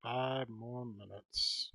5 more minutes.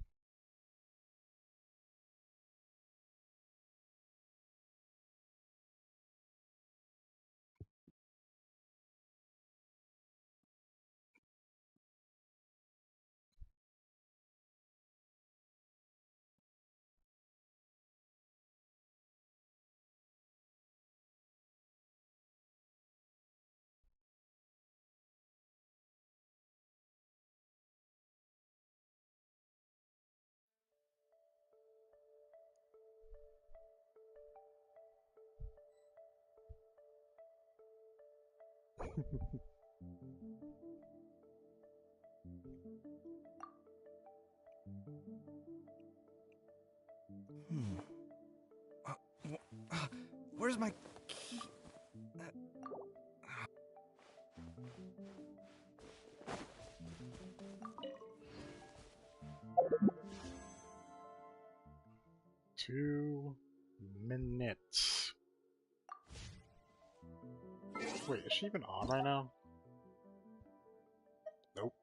Where's my key? 2 minutes. Wait, is she even on right now? Nope.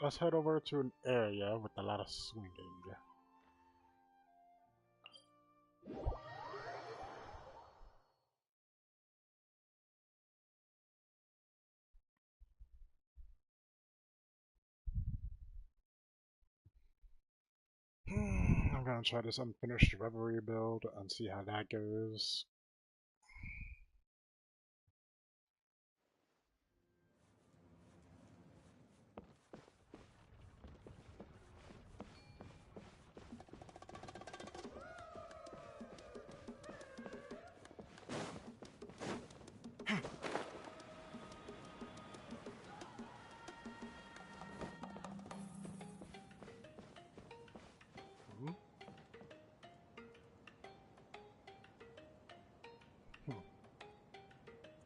Let's head over to an area with a lot of swinging. I'm gonna try this unfinished reverie build and see how that goes.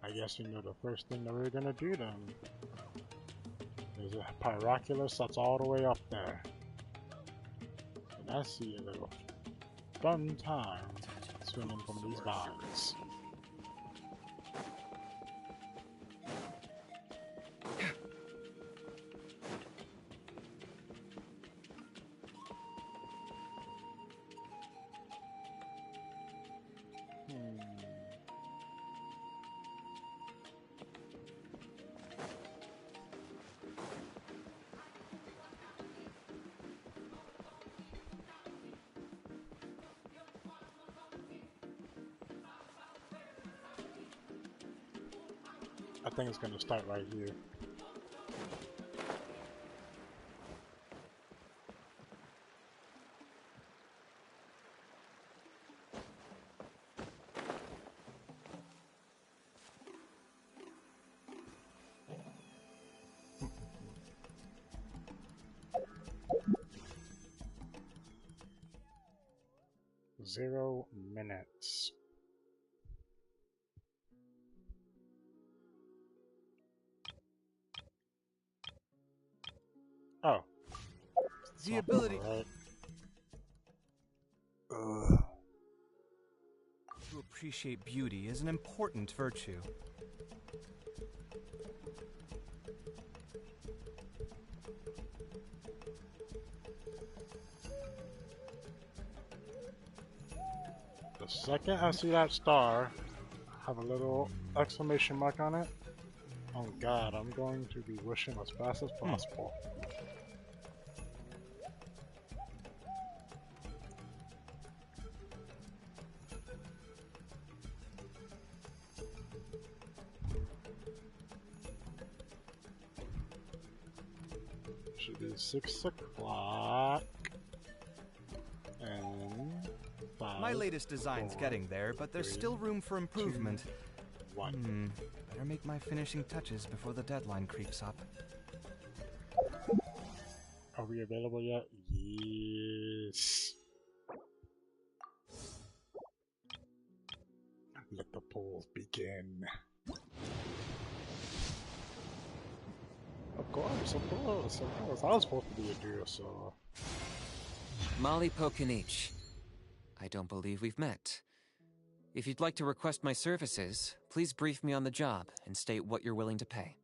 I guess you know the first thing that we're gonna do then. There's a Pyroculus that's all the way up there. And I see a little fun time swinging from these vines. I think it's gonna start right here. Zero minutes. Oh. The ability right. to appreciate beauty is an important virtue. The second I see that star have a little exclamation mark on it, oh god, I'm going to be wishing as fast as possible. Should be 6 o'clock. And 5, My latest design's 4, getting there, but there's 3, still room for improvement. 2, 1. Better make my finishing touches before the deadline creeps up. Are we available yet? Yes. Let the polls begin. Of course, of course, of course. I was supposed to be a duo, so... Molly Kinich. I don't believe we've met. If you'd like to request my services, please brief me on the job and state what you're willing to pay.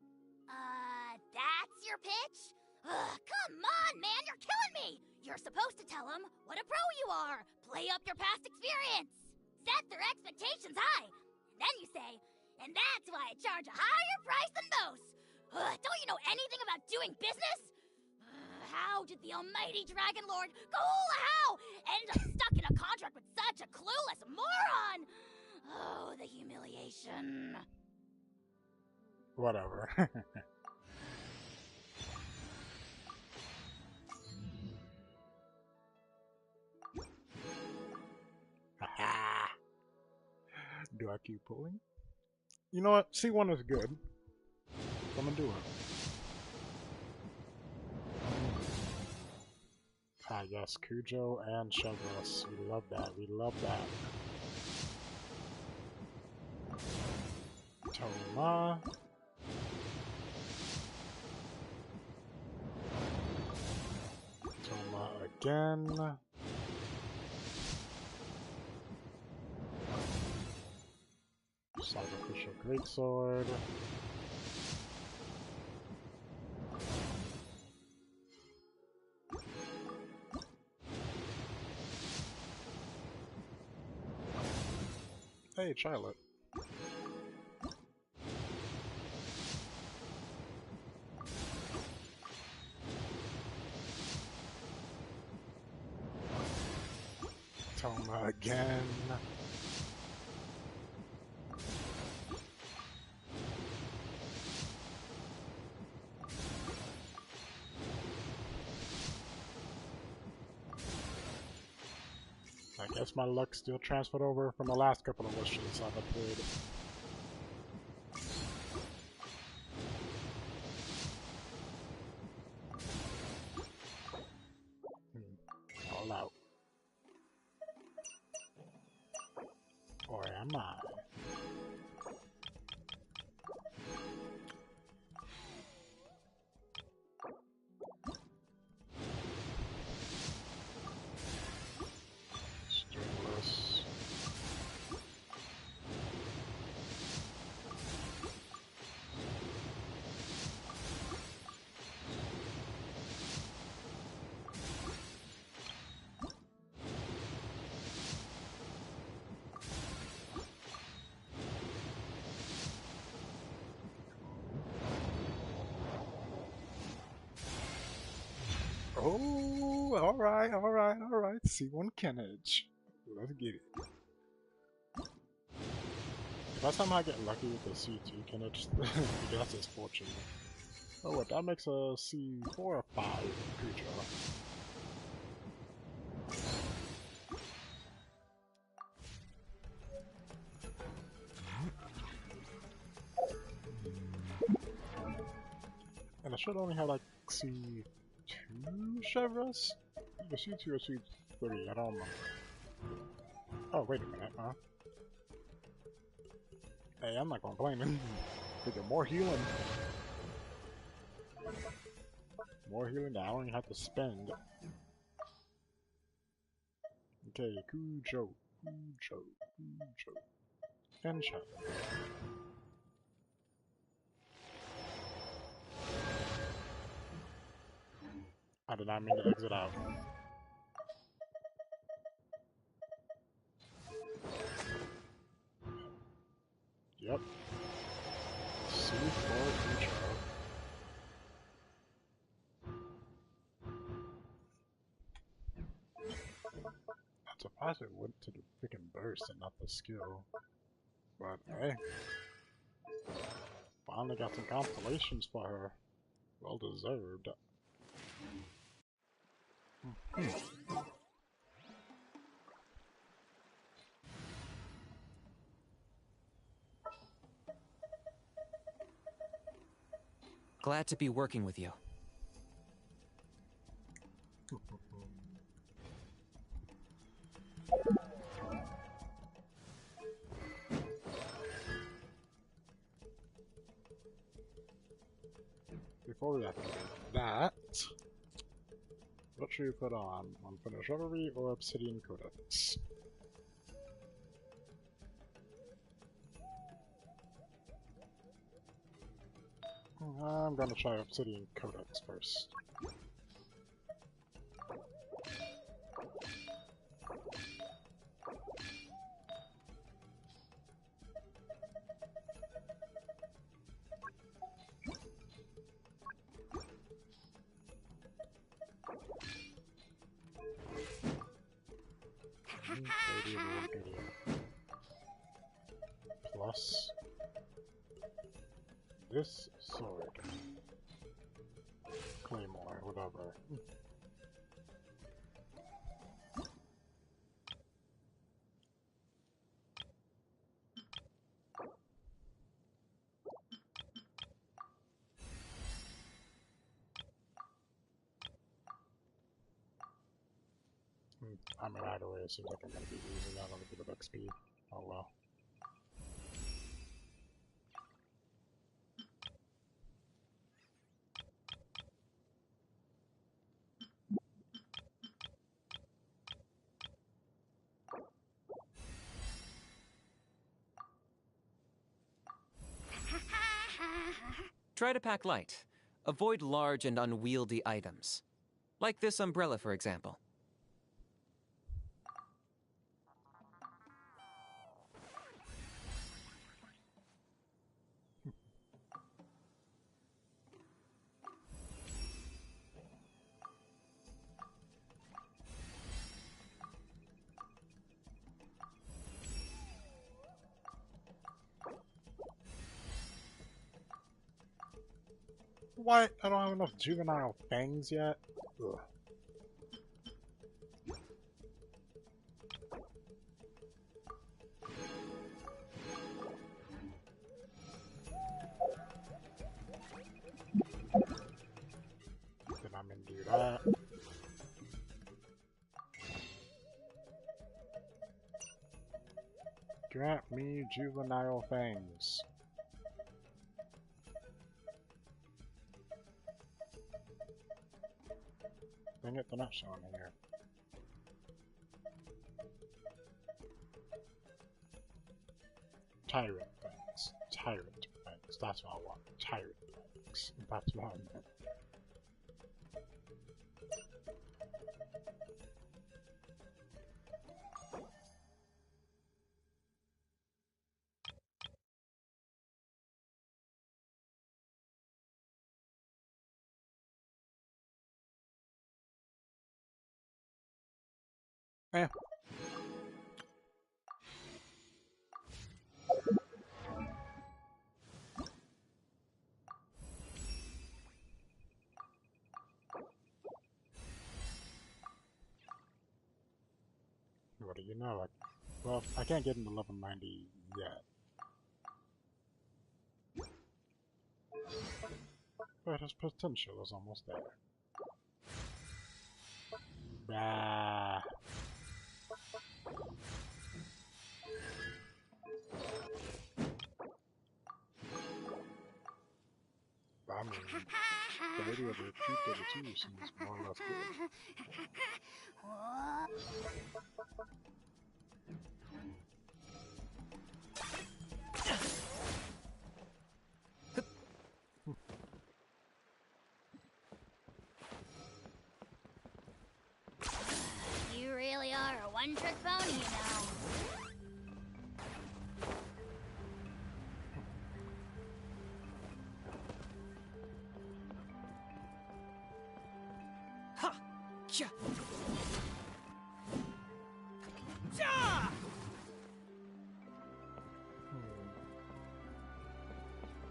That's your pitch? Ugh, come on, man, you're killing me! You're supposed to tell them what a pro you are, play up your past experience, set their expectations high, and then you say, and that's why I charge a higher price than most. Ugh, don't you know anything about doing business? How did the almighty Dragon Lord How end up stuck in a contract with such a clueless moron? Oh, the humiliation. Whatever. Do I keep pulling? You know what? C1 is good. I'm gonna do it. Ah, yes, Cujo and Chevros. We love that. We love that. Toma. Toma again. Sacrificial Greatsword. Hey, Charlotte. Toma again. I guess my luck still transferred over from the last couple of wishes I've played. All out. Or am I? Stringless. Oh, alright, alright, alright. C1 Kinich. Let's get it. If I somehow get lucky with the C2 Kinich, that's his fortune. Oh, what, that makes a C4 or 5 Cujo. And I should only have like C2 Chevros? Either C2 or C3, I don't know. Oh, wait a minute, huh? Hey, I'm not complaining. We get more healing. More healing that I don't even have to spend. Okay, Cujo, Cujo, Cujo. Genshin. I did not mean to exit out. Yep. C4 Cujo. I'm surprised it went to the freaking burst and not the skill. But hey. Finally got some constellations for her. Well deserved. Glad to be working with you. before we activate that, what should we put on? Unfinished Reverie or Obsidian Codex? I'm gonna try Obsidian Codex first. Plus this sword. Claymore, whatever. I mean, either way, it seems like I'm going to be losing out on a bit of XP. Oh well. Try to pack light. Avoid large and unwieldy items. Like this umbrella, for example. What? I don't have enough juvenile fangs yet? Ugh. Then I'm gonna do that. Grant me juvenile fangs. Dang it, they're not showing here. Tyrant fangs. Tyrant fangs. That's what I want. Tyrant fangs. That's what I meant. Eh. What do you know? Well, I can't get into level 90 yet. But his potential is almost there. Bah. I mean, the idea of a retreat to the 2 seems more or less good. You really are a one-trick pony, you know. Ha! Cha! Ja!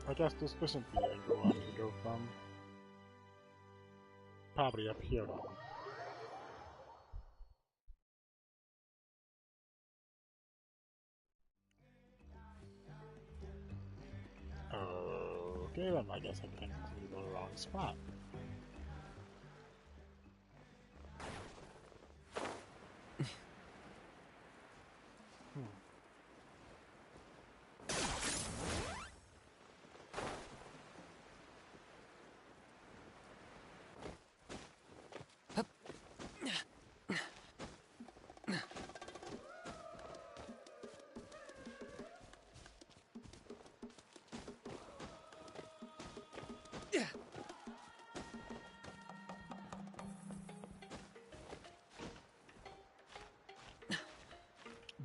I guess this isn't the angle I need to go from. Probably up here though. Okay, then I guess I came to the wrong spot.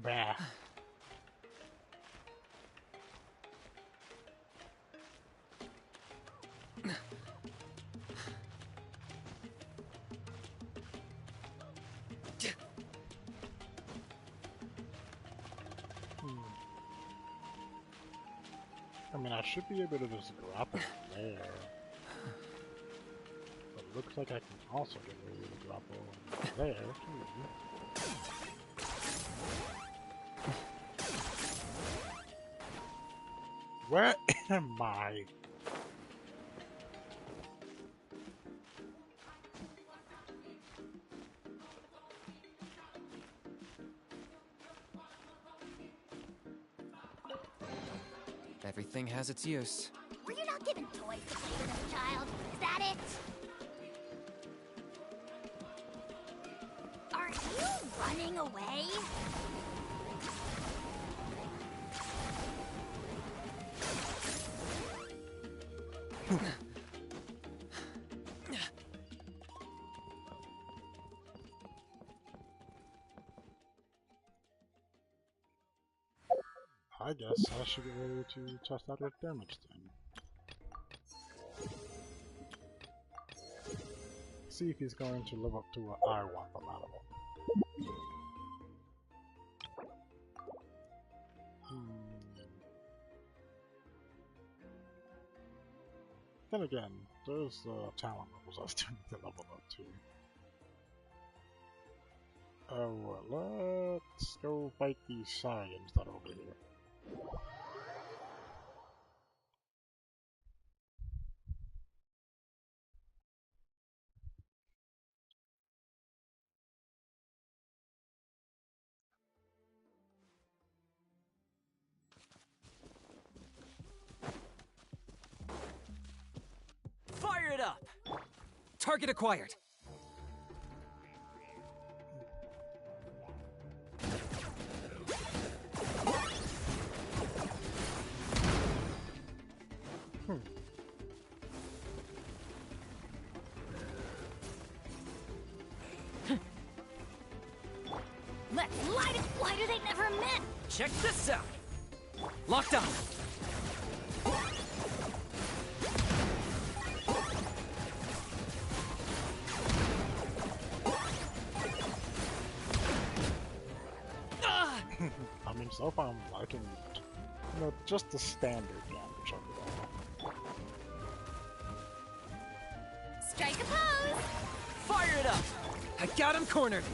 Bah. I mean, I should be able to just drop it there. But it looks like I can also get ready to drop it there, too. Where am I? Everything has its use. Were you not given toys to play with as a child? Is that it? Are you running away? I guess I should get ready to test out its damage then. See if he's going to live up to what I want from out of him. Then again, there's talent levels I still need to level up to. Oh, let's go fight these Saiyans that are over here. Fire it up! Target acquired. Let's light it! Why do they never met? Check this out! Locked on! I mean, so far I'm liking, you know, just the standard damage of it all. Strike a pose! Fire it up! I got him cornered!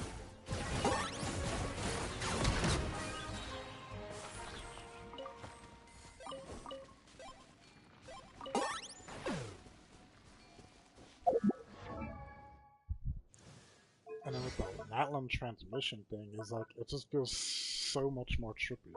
And then with the Natlan transmission thing, is like, it just feels so much more trippy.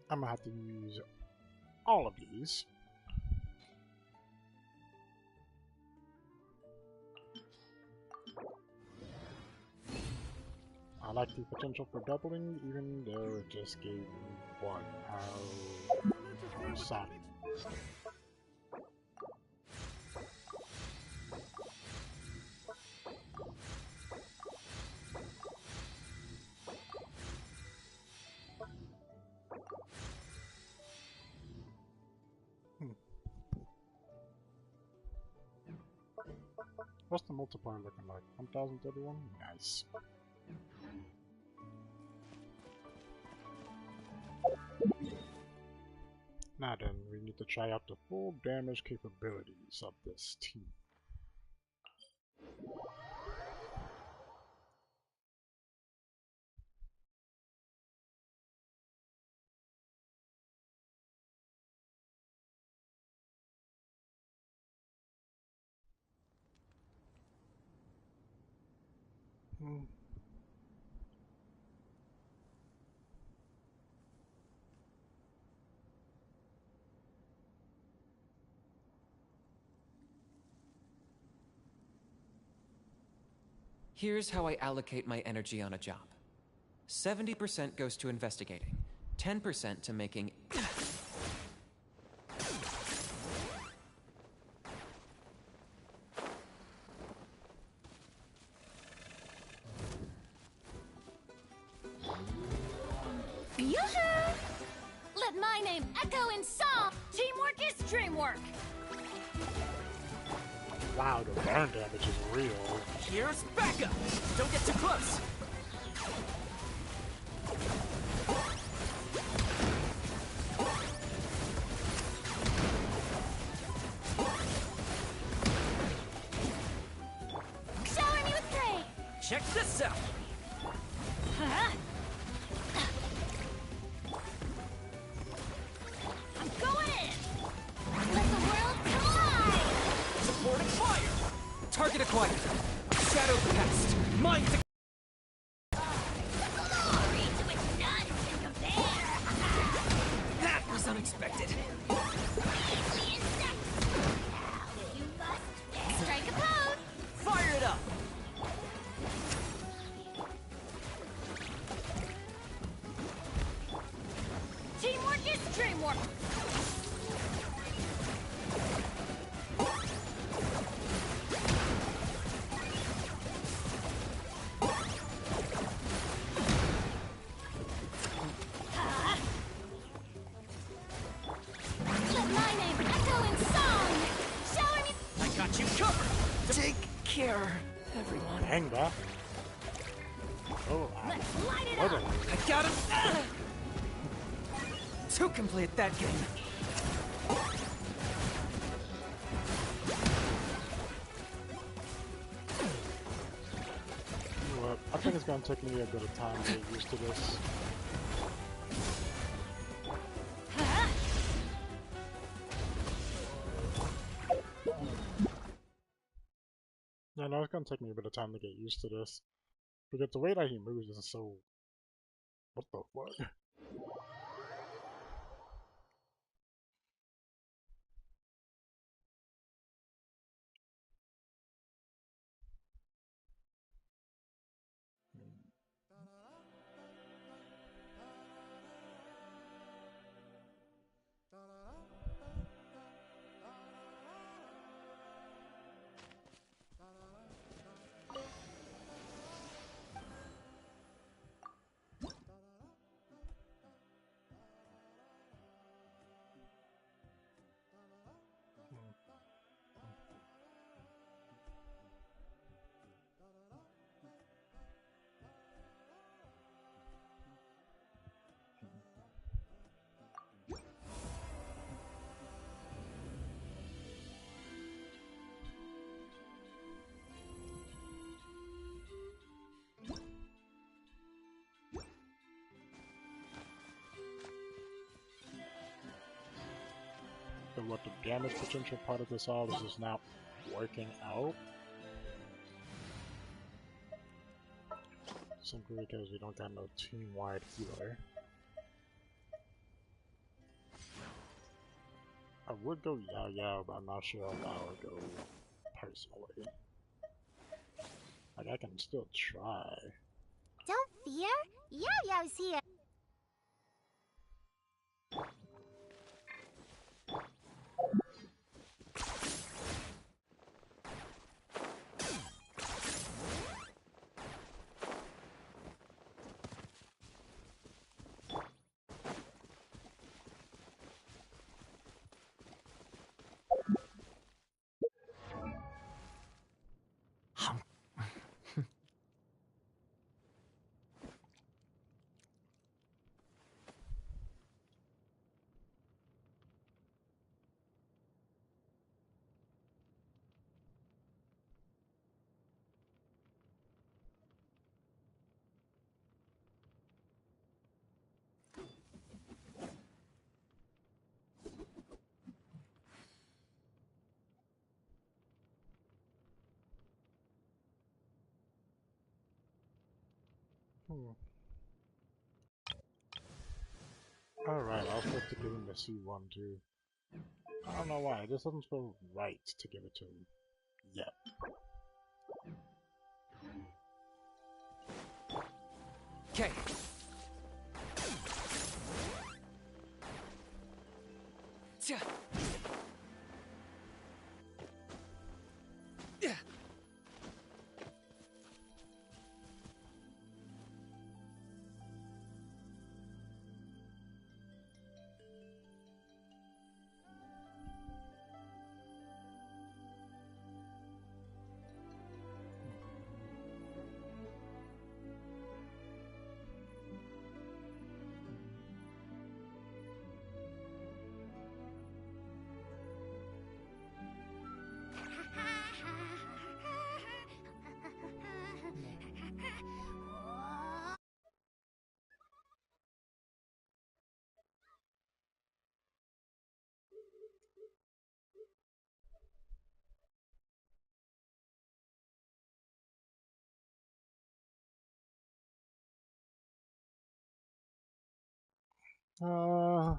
I'm gonna have to use all of these. I like the potential for doubling, even though it just gave me one. How Sonic. What's the multiplier looking like? 1031? Nice. Now then, we need to try out the full damage capabilities of this team. Here's how I allocate my energy on a job. 70% goes to investigating, 10% to making... Yoo-hoo! Let my name echo in song! Teamwork is dreamwork! Wow, the burn damage is real. Here's backup! Don't get too close! Shower me with praise! Check this out! Huh? I'm going in! Let the world collide! Supporting fire! Target acquired! Shadow cast! Mind the... Glory to its none can compare! That was unexpected! The insects! Now you must strike a pose! Fire it up! Teamwork is dreamwork! Let my name echo in song! Shower me... I got you covered! Take care, everyone. Dang, bruh. Oh, Let's light it what up! a... I got him! To complete that game. You know what? I think it's gonna take me a bit of time to get used to this. Huh? Yeah, no, it's gonna take me a bit of time to get used to this. Because the way that he moves is so... What the fuck? So what the damage potential part of this all is just not working out. Simply because we don't got no team-wide healer. I would go Yao, but I'm not sure if I would go personally. Like, I can still try. Don't fear, Yao Yao's here. Alright, I was supposed to give him the C1 too. I don't know why, it just doesn't feel right to give it to him yet. Okay. Yeah. Uh,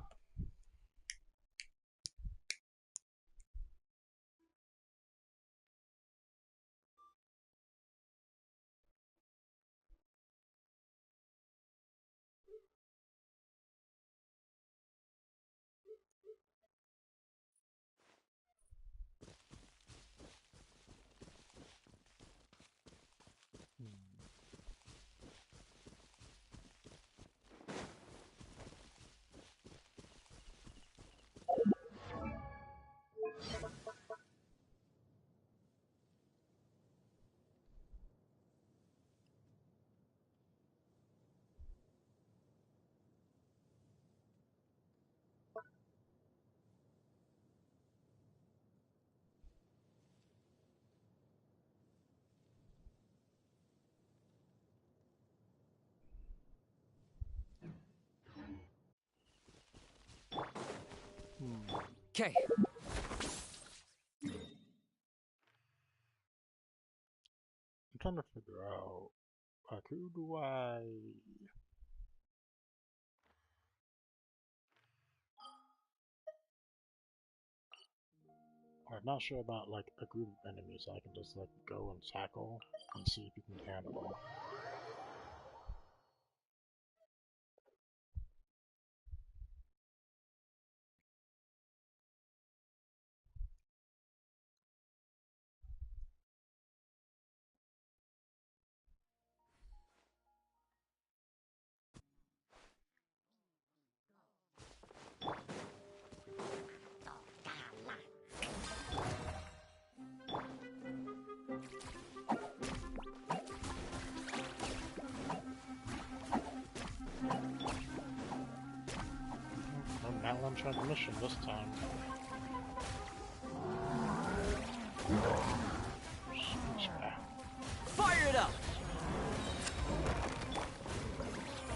Okay. I'm trying to figure out, like, who do I... I'm not sure about, like, a group of enemies I can just, like, go and tackle and see if you can handle them. Natlan transmission this time. Fire it up!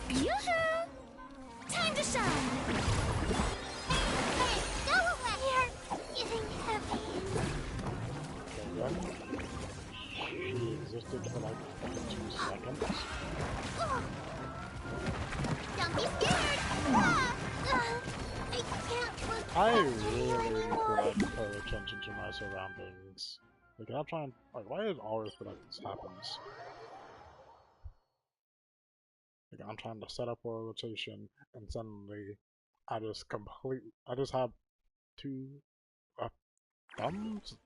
Yoo-hoo! Time to shine! Hey, go away! You're getting heavy. Okay, then. She existed for like 2 seconds. Don't be scared! I can't look I at really you anymore. need to pay attention to my surroundings. Like, I'm trying, like, why does it always feel like this happens? Like, I'm trying to set up a rotation, and suddenly, I just have 2 thumbs?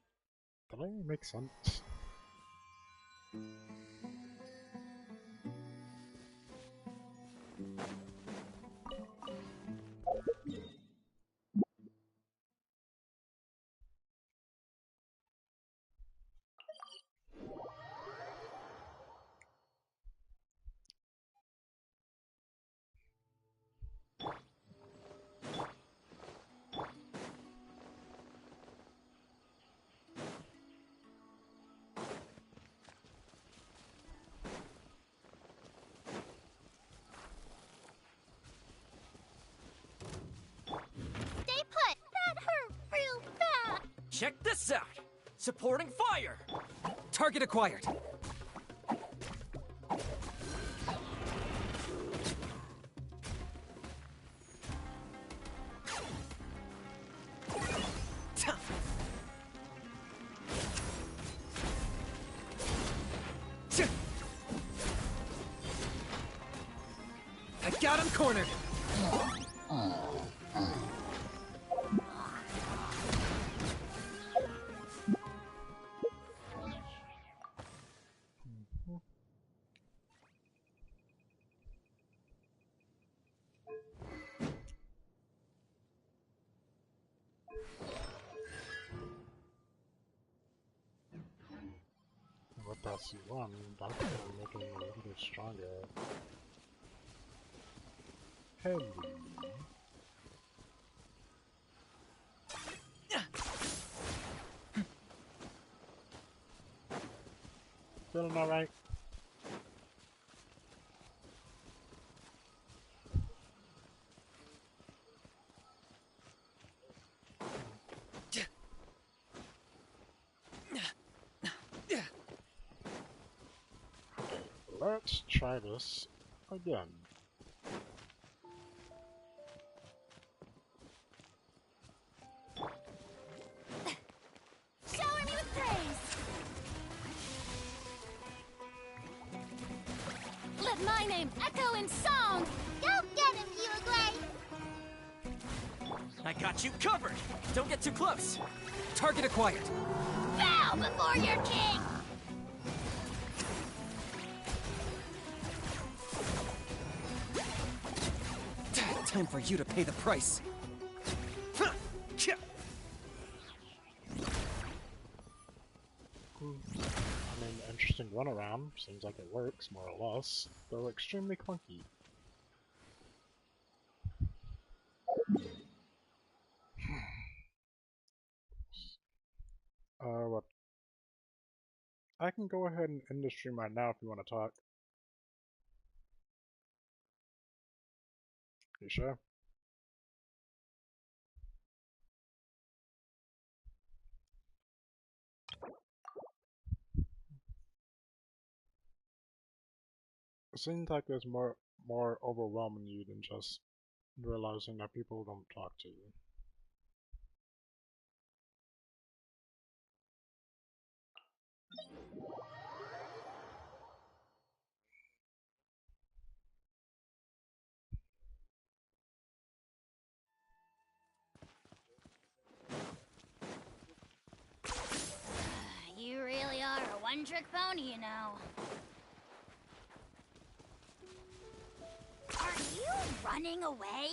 Does that even make sense? Stay put! That hurt real bad! Check this out! Supporting fire! Target acquired! Got him cornered! With that C1, that's gonna make it a little stronger. Hello. Feeling alright? Let's try this again. Shower me with praise! Let my name echo in song! Go get him, Uruguay! I got you covered! Don't get too close! Target acquired! Bow before your king! Time for you to pay the price! I mean, interesting runaround. Seems like it works, more or less, though extremely clunky. What? I can go ahead and end the stream right now if you want to talk. You sure? It seems like there's more overwhelming you than just realizing that people don't talk to you. You really are a one-trick pony, you know. Are you running away?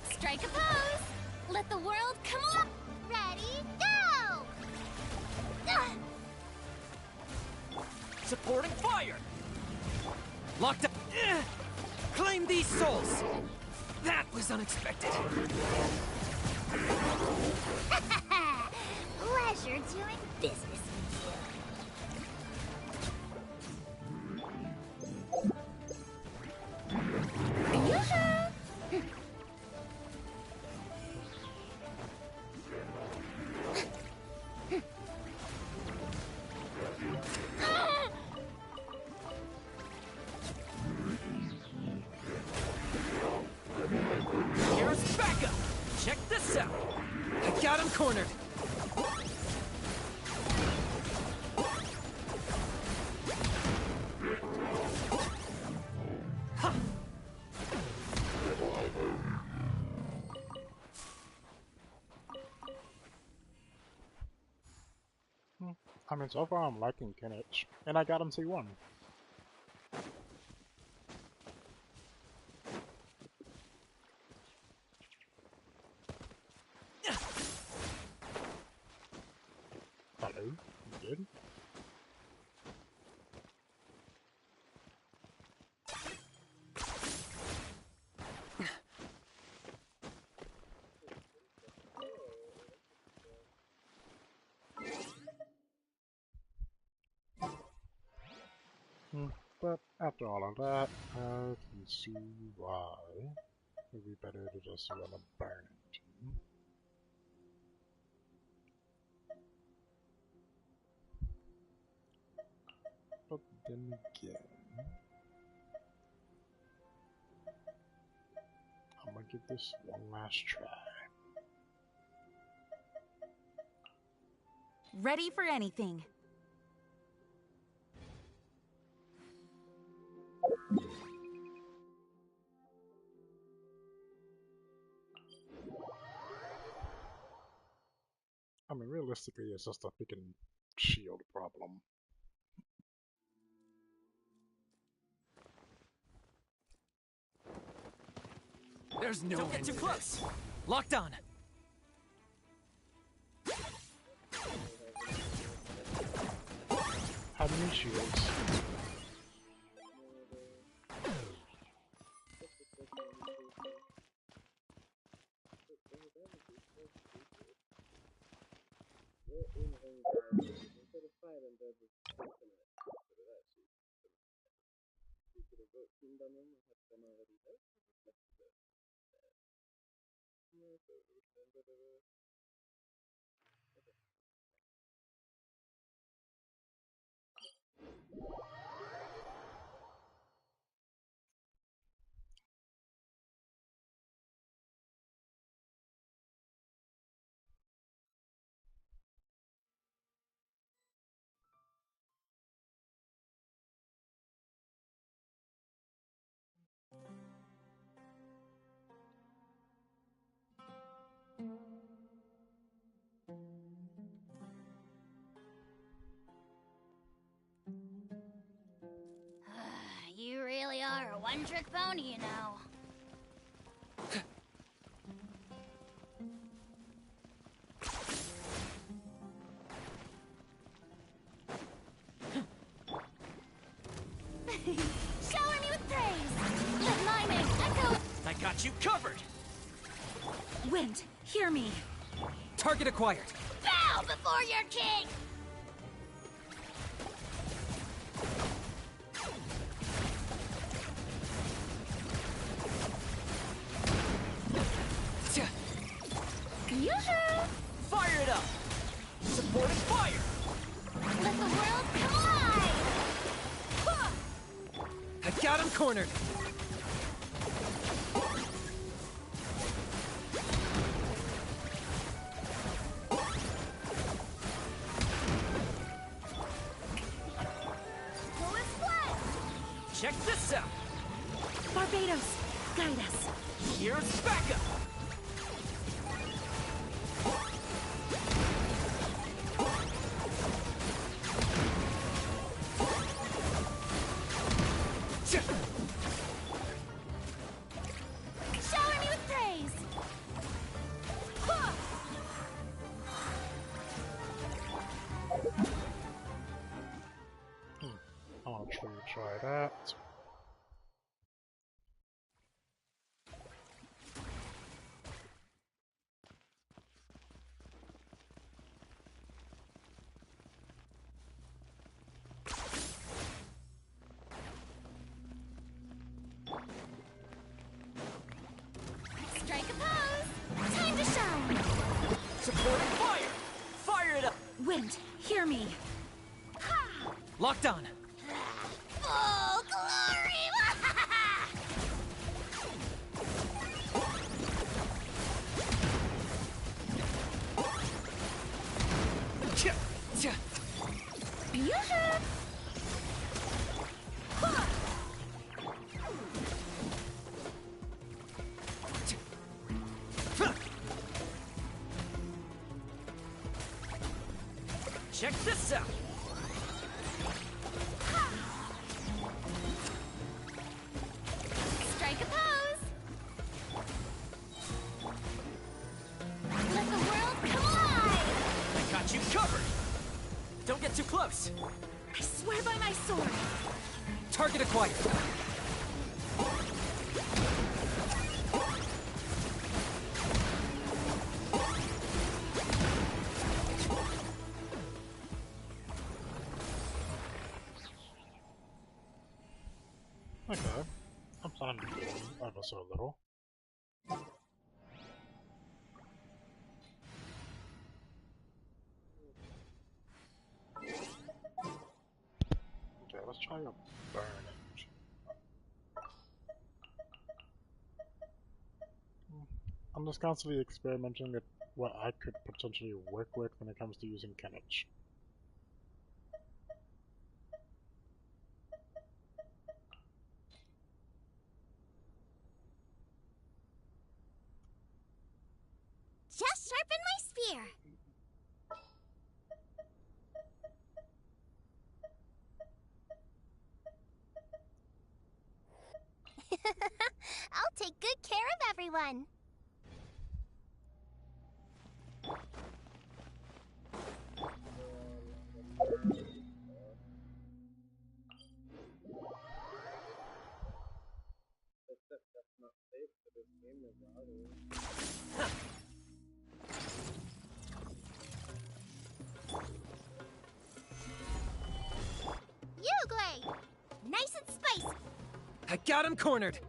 Strike a pose! Let the world come along! Ready, go! Supporting fire! Locked up! Claim these souls! That was unexpected! Pleasure doing business with you. Yoo-hoo! Here's backup! Check this out! I got him cornered! Huh. I mean, so far I'm liking Kinich, and I got him C1. Hello, you good? after all of that, I can see why it would be better to just run a burning team. But then again, I'm gonna give this one last try. Ready for anything. I mean, realistically, it's just a freaking shield problem. There's no Don't get too close! Locked on! How many shields? You really are a one-trick pony, you know. Shower me with praise! Let my name echo! I got you covered! Wind, hear me. Target acquired! Bow before your king! Yoo-hoo! Fire it up! Supporting fire! Let the world collide! Huh! I got him cornered! Full is flat! Check this out! Barbados, guide us. Here's backup! Shower me with praise! Huh! I'll try that. Strike a pose! Time to shine! Supporting fire! Fire it up! Wind, hear me. Ha! Locked on! Full glory! Yoo-hoo! Huh! Check this out! Strike a pose! Let the world collide! I got you covered! Don't get too close! I swear by my sword. Target acquired! Fire burning. I'm just constantly experimenting with what I could potentially work with when it comes to using Kinich. Just sharpen my spear. I'll take good care of everyone. Ugle! Nice and spicy. I got him cornered!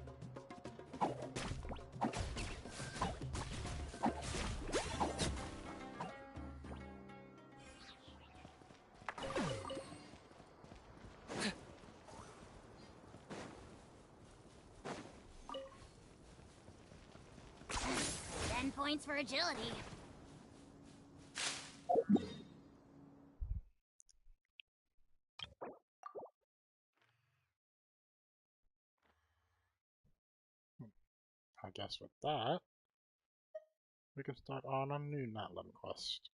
10 points for agility. I guess with that, we can start on a new Natlan quest.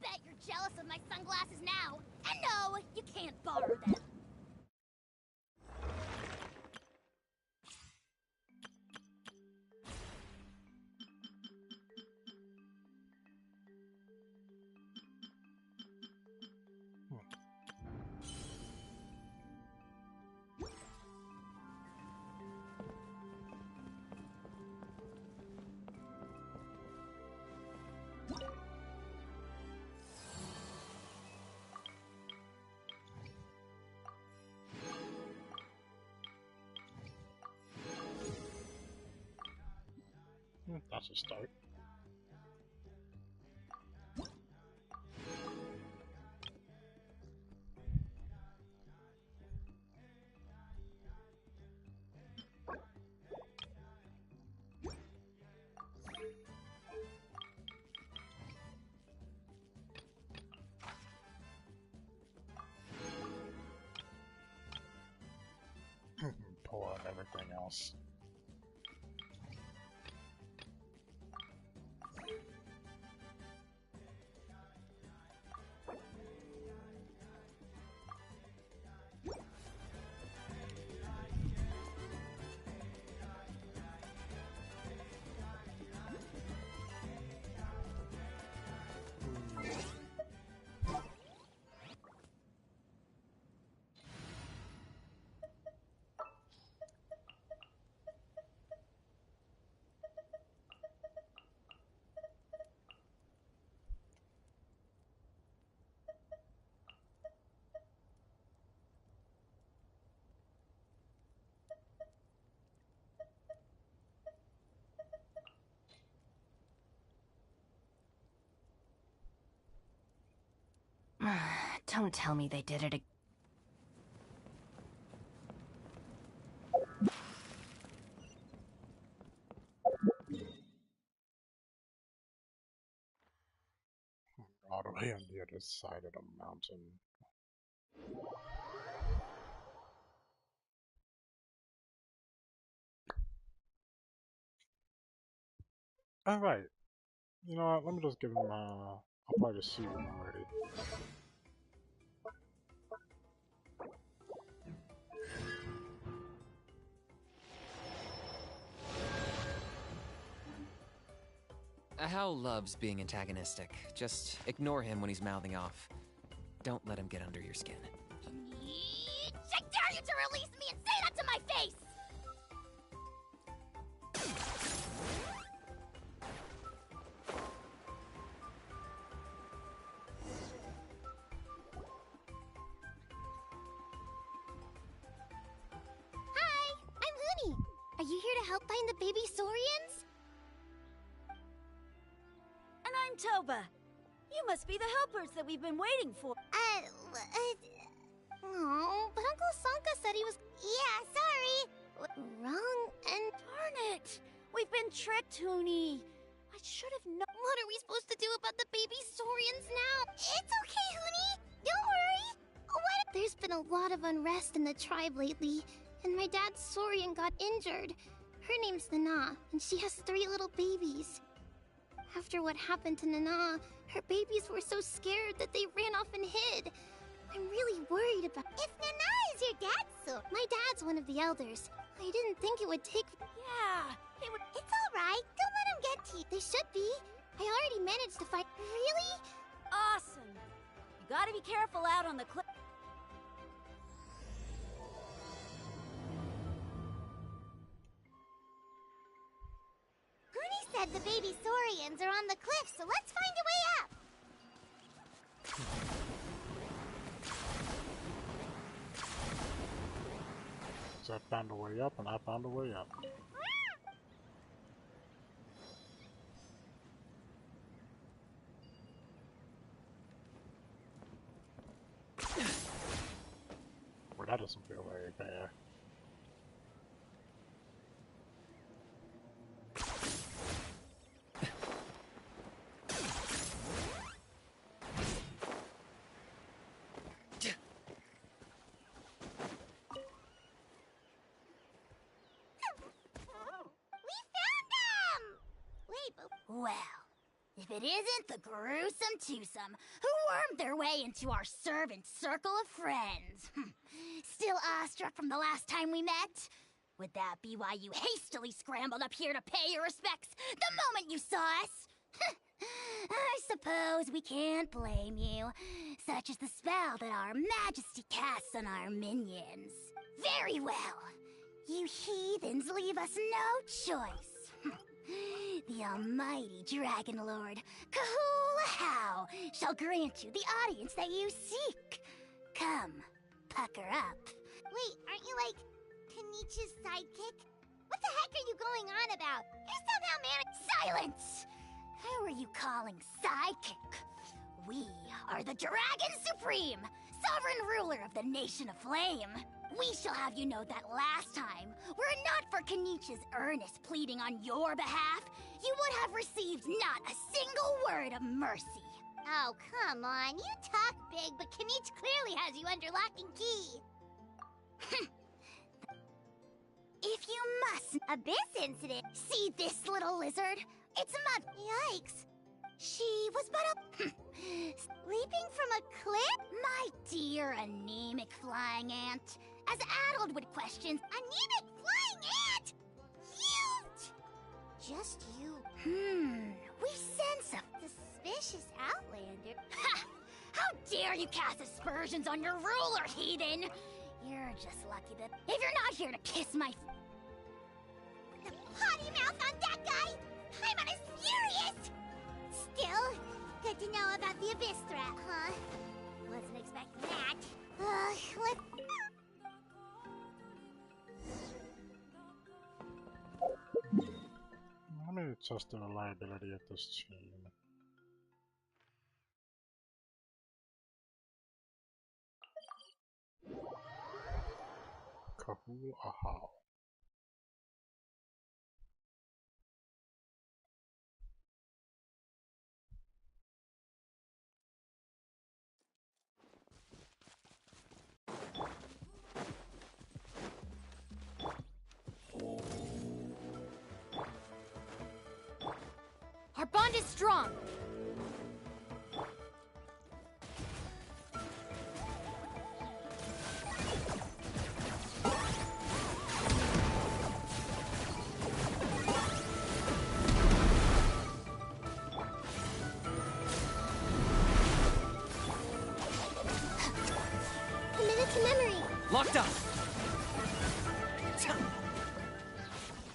Bet you're jealous of my sunglasses now. And no, you can't borrow them. That's a start. Pull out everything else. Don't tell me they did it again. All the way on the other side of the mountain. Alright. You know what, let me just give him I'll probably just see him already. Hal loves being antagonistic. Just ignore him when he's mouthing off. Don't let him get under your skin. Kinich! I dare you to release me and say that to my face! help find the baby Saurians? And I'm Toba. You must be the helpers that we've been waiting for. Oh, but Uncle Sanka said he was... Yeah, sorry. Wrong and... Darn it! We've been tricked, Huni. I should have known. What are we supposed to do about the baby Saurians now? It's okay, Huni. Don't worry. What? There's been a lot of unrest in the tribe lately, and my dad's Saurian got injured. Her name's Nana, and she has 3 little babies. After what happened to Nana, her babies were so scared that they ran off and hid. I'm really worried about... If Nana is your dad's Saurian... My dad's one of the elders. I didn't think it would take... Yeah, it would... It's alright. Don't let them get to you. They should be. I already managed to find... Really? Awesome. You gotta be careful out on the cliff. Huni said the baby Saurians are on the cliff, so let's find a way up. So I found a way up, and I found a way up. Well, that doesn't feel very fair. Well, if it isn't the gruesome twosome who wormed their way into our servant circle of friends. Still awestruck from the last time we met? Would that be why you hastily scrambled up here to pay your respects the moment you saw us? I suppose we can't blame you. Such is the spell that our majesty casts on our minions. Very well. You heathens leave us no choice. The almighty Dragon Lord, Kahula shall grant you the audience that you seek. Come, pucker up. Wait, aren't you like Kinich's sidekick? What the heck are you going on about? You're somehow Silence! Who are you calling sidekick? We are the Dragon Supreme, sovereign ruler of the Nation of Flame. We shall have you know that last time, were it not for Kinich's earnest pleading on your behalf, you would have received not a single word of mercy. Oh, come on. You talk big, but Kinich clearly has you under lock and key. If you must... Abyss incident. See this little lizard? It's mud... Yikes. She was but a... leaping from a cliff? My dear anemic flying ant. As addled with questions... Anemic flying ant? You... Just you. We sense a... Suspicious outlander. Ha! How dare you cast aspersions on your ruler, heathen! You're just lucky that... If you're not here to kiss my... Potty mouth on that guy! I'm on his furious! Still, good to know about the Abyss threat, huh? Wasn't expecting that. Let's... Let me test the reliability of this chain. Kahul. Our bond is strong. A minute to memory. Locked up!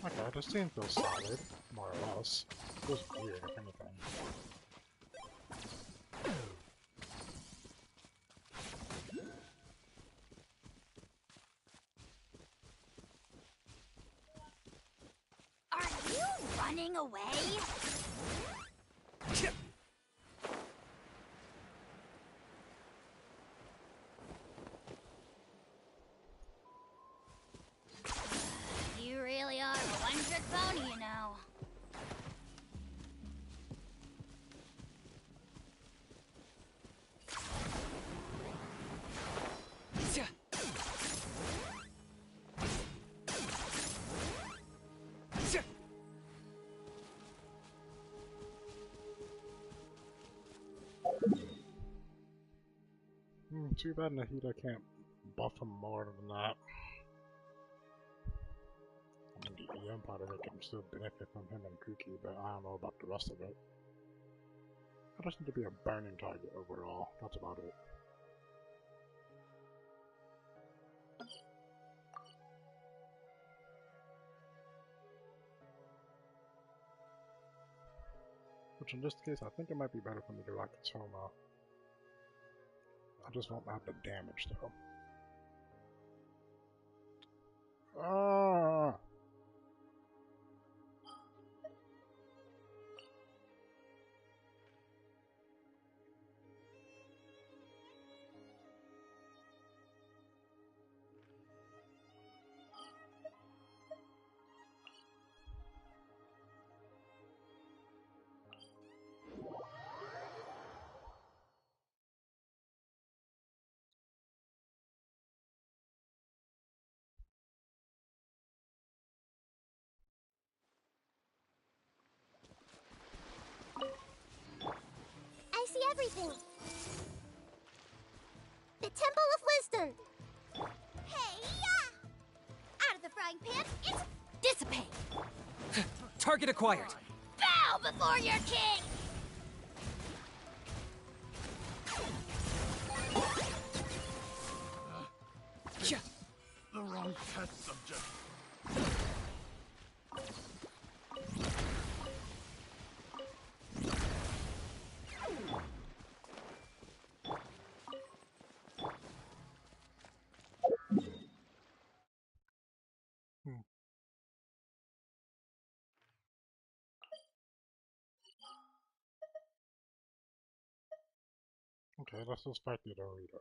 Okay, this team feels solid, more or less. Feels weird, if anything. running away? You really are a one-trick pony, you know. Too bad Nahida can't buff him more than that. I mean, the EM part of it can still benefit from him and Kuki, but I don't know about the rest of it. I just need to be a burning target overall, that's about it. Which in this case, I think it might be better for me to rock Toma. I just won't have the damage though. Ah! I see everything. The Temple of Wisdom. Hey-ya! Out of the frying pan, it's dissipate. Target acquired. Bow before your king. The wrong test subject. Okay, let's just fight the Dorito.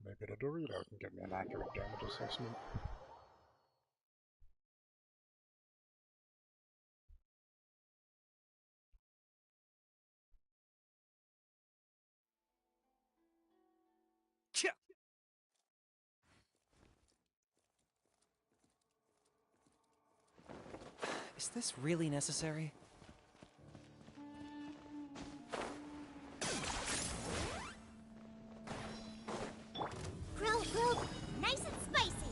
Maybe the Dorito can give me an accurate damage assessment. Is this really necessary? Grill, nice and spicy.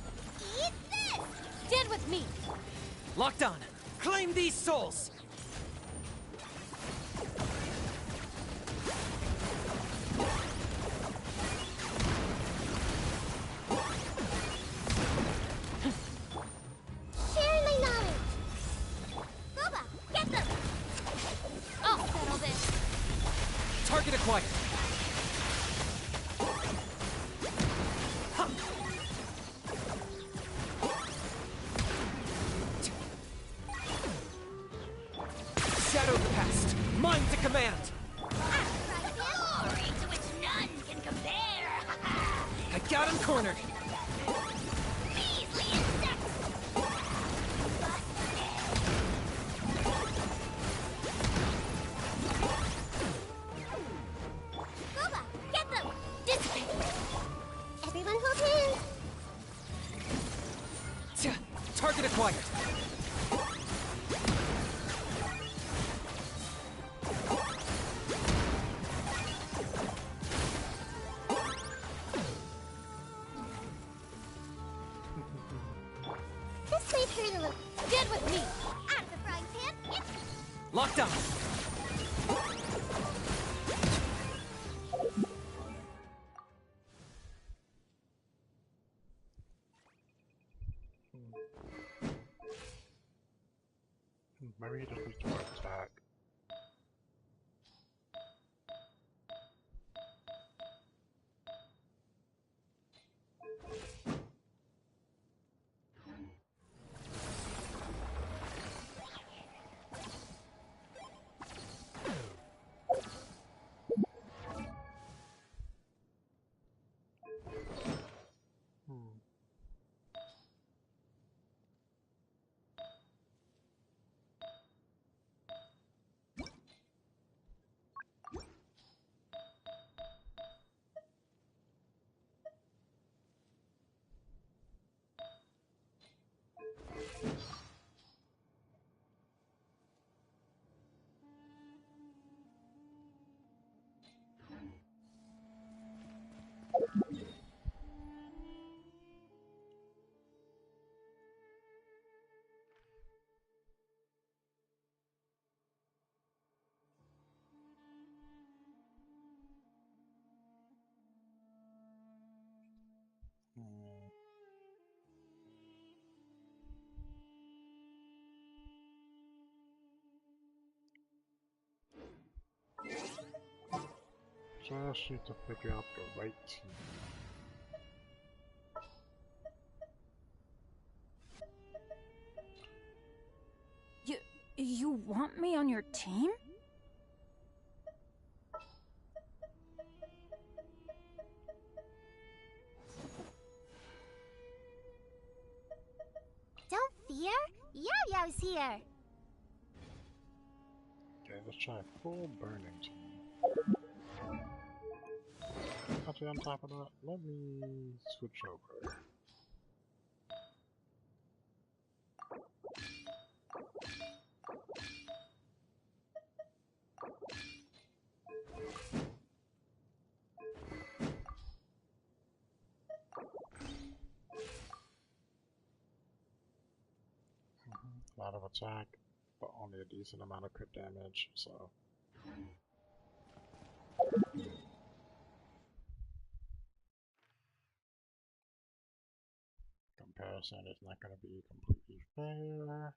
Eat this! Stand with me! Locked on! Claim these souls! Share my knowledge. Boba, get them! I'll settle this. Target acquired! Shadow the past! Mine to command! Glory to which none can compare. I got him cornered! Measly insect. Boba, get them! Dissipate. Everyone hold hands. Target acquired! This may hurt a little. Stand with me. Out of the frying pan, it's Locked on! Maybe he just needs to work attack. just need to figure out the right team. You want me on your team? Don't fear. Yo-Yo's here. Okay, let's try a full burning team. Actually, on top of that, let me switch over. A lot of attack, but only a decent amount of crit damage, so... Comparison is not going to be completely fair.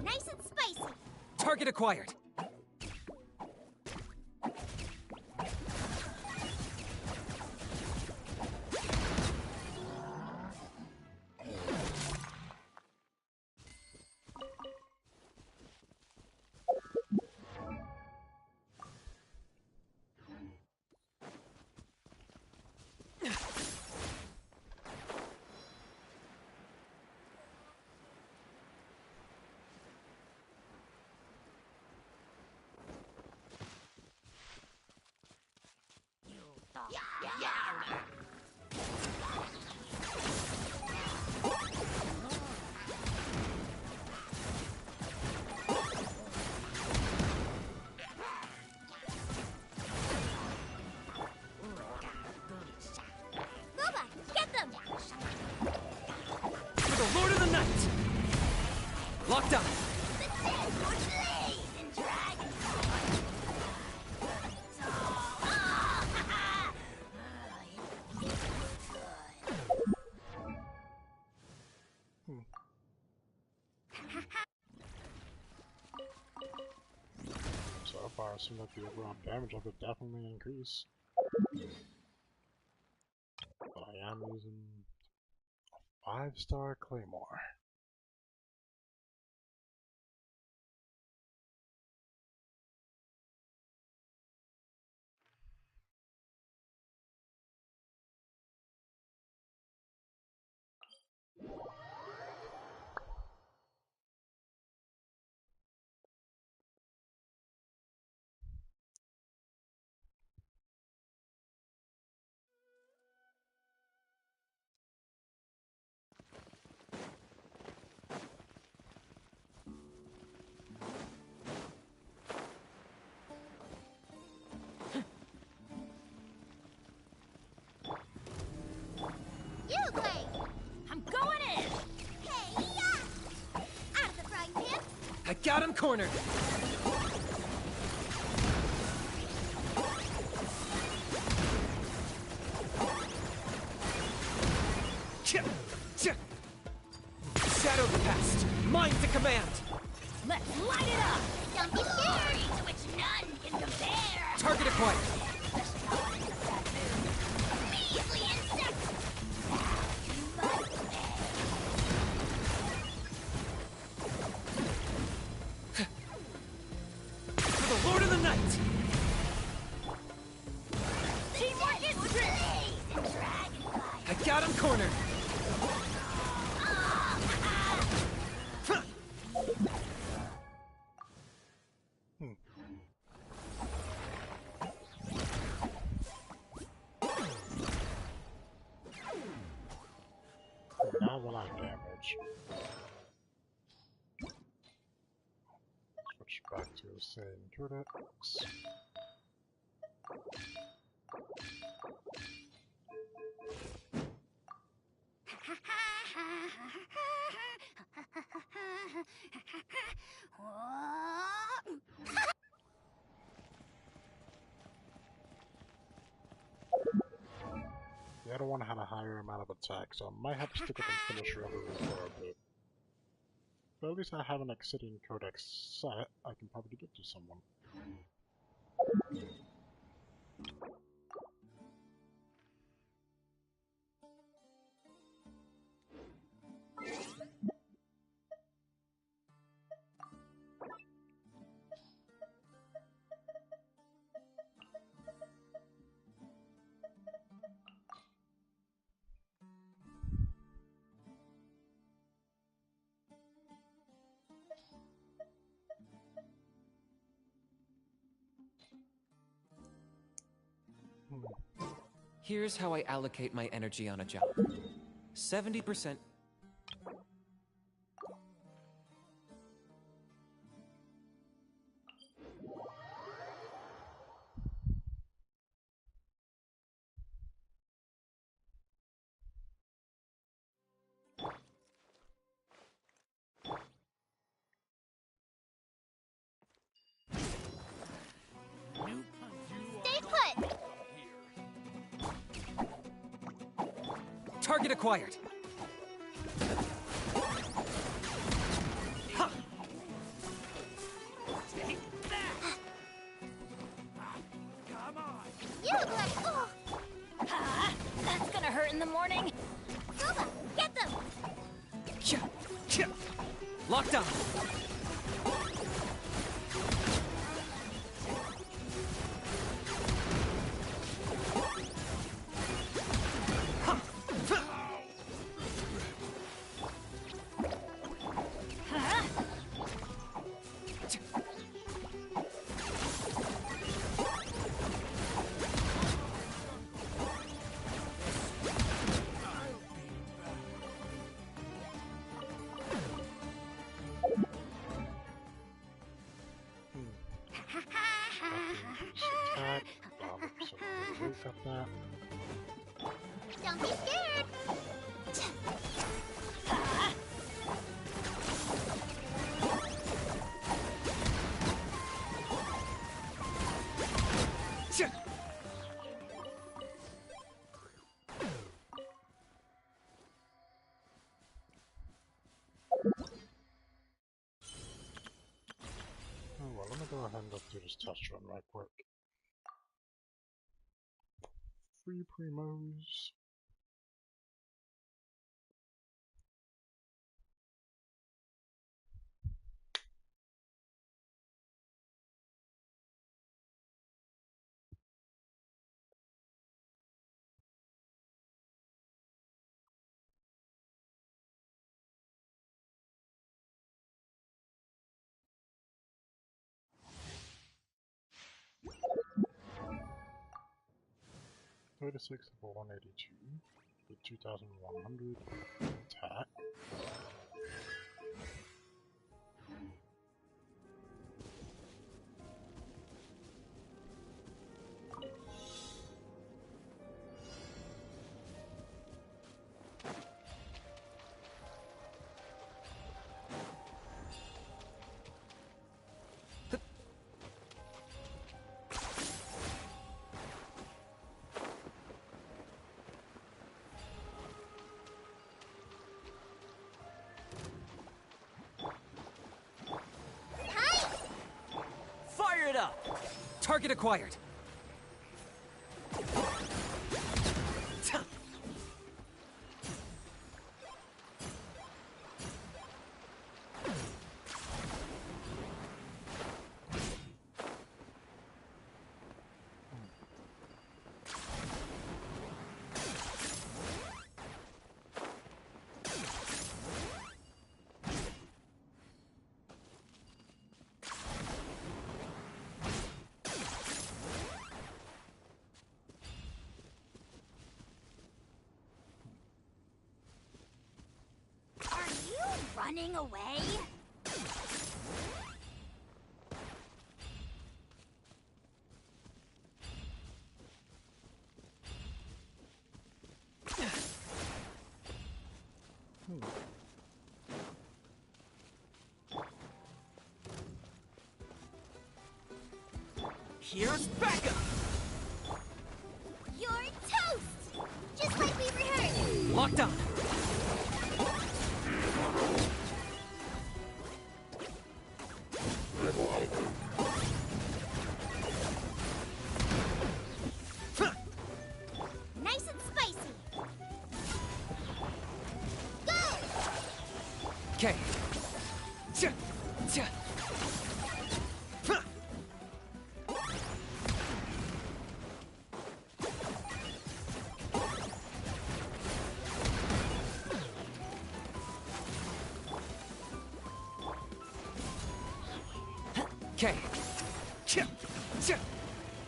Nice and spicy. Target acquired. Robot, get them! For the Lord of the Night! Locked on. Blaze and dragon. So far, it seems like the overall damage of it definitely increase. But I am using a 5-star Claymore. You, Clay! I'm going in! Hey, yeah! Out of the frying pan! I got him cornered. Shadow the past. Mine to command. Let's light it up! Don't be scary, to which none can compare! Target acquired. Measly insect! You must For the Lord of the Night. Teamwork is blaze and dragonfly! I got him cornered. Not a lot of damage. Switch back to the same codex. The other one had a higher amount of attack, so I might have to stick with and finish Reverie for a bit. But at least I have an Exciting Codex set I can probably get to someone. Here's how I allocate my energy on a job. 70%. Stay put! Target acquired. Ha! Take that! Come on! You look like... Oh. That's gonna hurt in the morning. Silva, get them! Locked on. Don't be scared! Oh well, let me go ahead and go through this test run right quick. 3 primos. $36 for 182 with 2,100 attack. Fire it up! Target acquired. Are you running away? Here's backup! You're toast! Just like we rehearsed! Locked on! Nice and spicy! Go! Okay. Okay.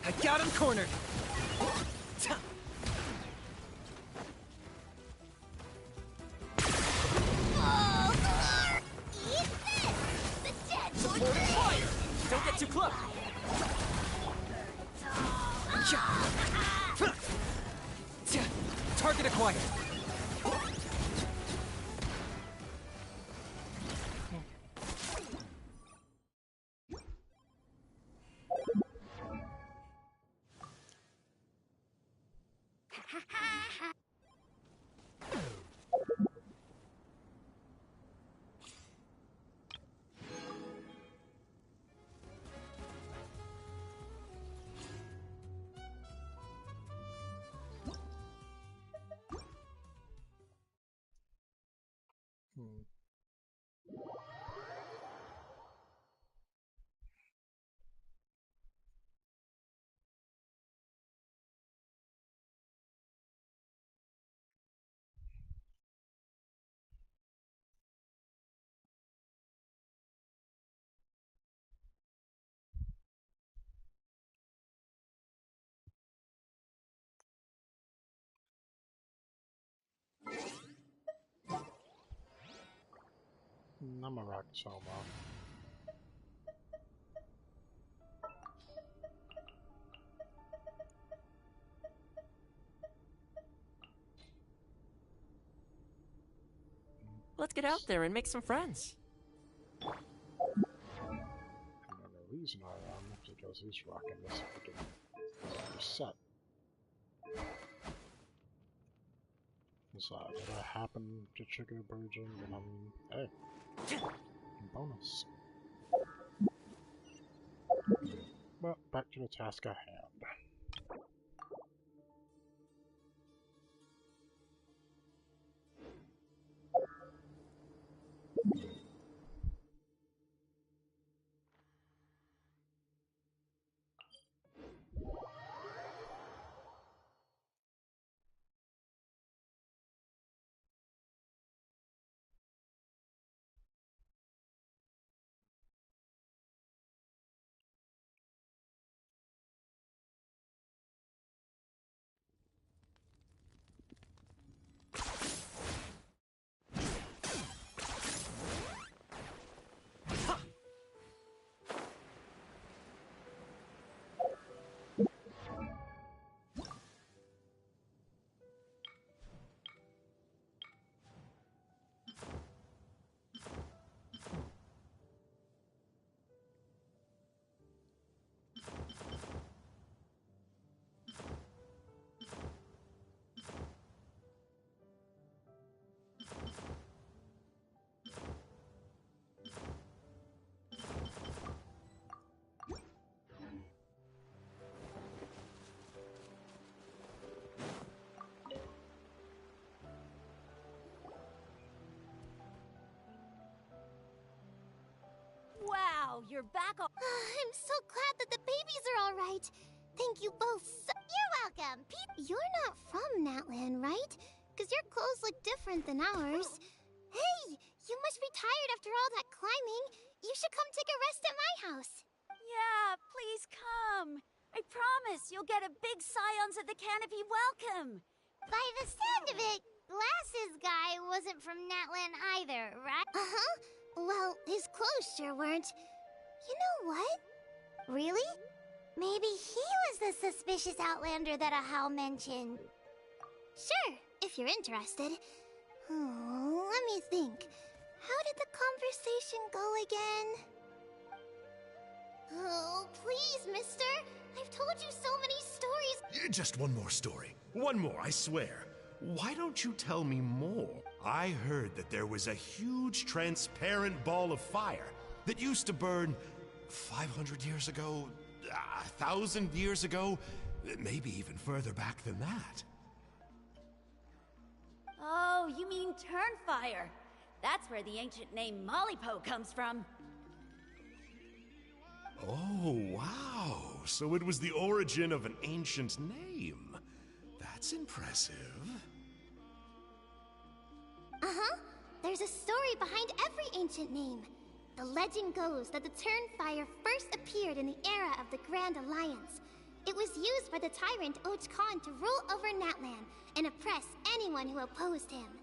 I got him cornered. Oh, eat this! The dead Support and fire! Don't get too close. Target acquired. I'm a rock Soma. Let's get out there and make some friends. The reason I am because he's rocking this freaking set. Besides, if I happen to trigger Virgin, then I'm hey, bonus. But back to the task at hand. Wow, you're back on. I'm so glad that the babies are all right. Thank you both so— You're welcome. You're not from Natlan, right? Because your clothes look different than ours. Hey, you must be tired after all that climbing. You should come take a rest at my house. Yeah, please come. I promise you'll get a big Scions of the Canopy welcome. By the sound of it, Glasses guy wasn't from Natlan either, right? Uh-huh. Well, his clothes sure weren't. You know what? Really? Maybe he was the suspicious outlander that Ahau mentioned. Sure, if you're interested. Oh, let me think. How did the conversation go again? Oh, please, mister. I've told you so many stories. Just one more story. One more, I swear. Why don't you tell me more? I heard that there was a huge transparent ball of fire that used to burn 500 years ago, 1,000 years ago, maybe even further back than that. Oh, you mean Turnfire. That's where the ancient name Malipo comes from. Oh, wow. So it was the origin of an ancient name. That's impressive. Uh-huh. There's a story behind every ancient name. The legend goes that the Turnfire first appeared in the era of the Grand Alliance. It was used by the tyrant Och Khan to rule over Natlan and oppress anyone who opposed him.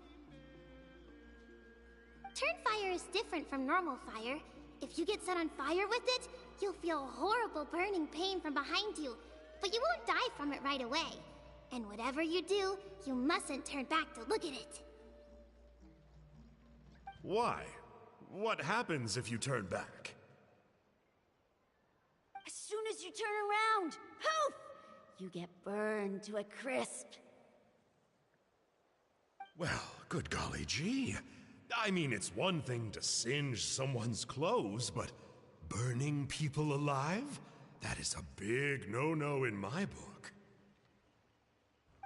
Turnfire is different from normal fire. If you get set on fire with it, you'll feel horrible burning pain from behind you, but you won't die from it right away. And whatever you do, you mustn't turn back to look at it. Why? What happens if you turn back? As soon as you turn around, poof! You get burned to a crisp. Well, good golly gee. I mean, it's one thing to singe someone's clothes, but burning people alive? That is a big no-no in my book.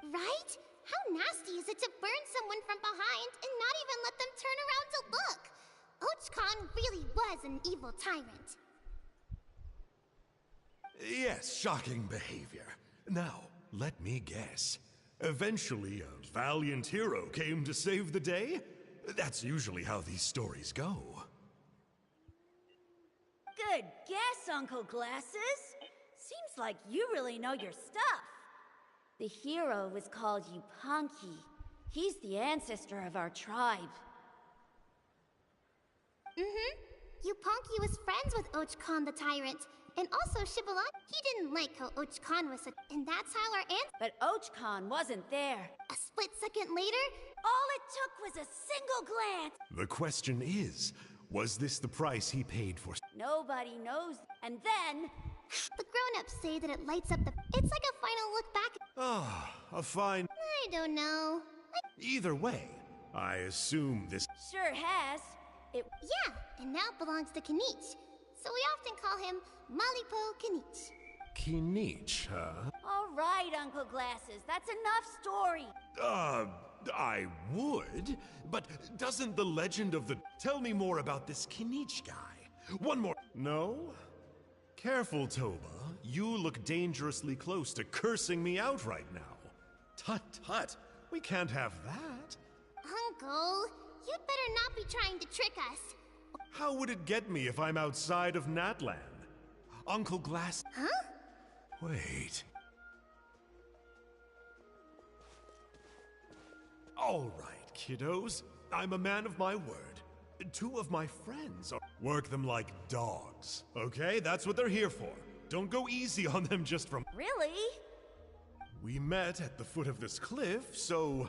Right? How nasty is it to burn someone from behind and not even let them turn around to look? Och Khan really was an evil tyrant. Yes, shocking behavior. Now, let me guess. Eventually, a valiant hero came to save the day? That's usually how these stories go. Good guess, Uncle Glasses. Seems like you really know your stuff. The hero was called Yupanqui. He's the ancestor of our tribe. Yupanqui was friends with Och Khan the tyrant, and also Shibalan. He didn't like how Och Khan was such, and that's how our But Och Khan wasn't there. A split second later, All it took was a single glance. The question is, was this the price he paid for? Nobody knows. And then, the grown-ups say that it lights up the... It's like a final look back. Ah, a fine... I don't know. Either way, I assume this... sure has. It... Yeah, and now belongs to Kinich. So we often call him Malipo Kinich. Kinich, huh? All right, Uncle Glasses. That's enough story. I would, but doesn't the legend of the... Tell me more about this Kinich guy. One more... No? Careful, Toba. You look dangerously close to cursing me out right now. Tut tut, we can't have that. Uncle, you'd better not be trying to trick us. How would it get me if I'm outside of Natlan? Uncle Glass... Huh? Wait... All right, kiddos. I'm a man of my word. Two of my friends are... Work them like dogs, okay? That's what they're here for. Don't go easy on them just from... Really? We met at the foot of this cliff, so...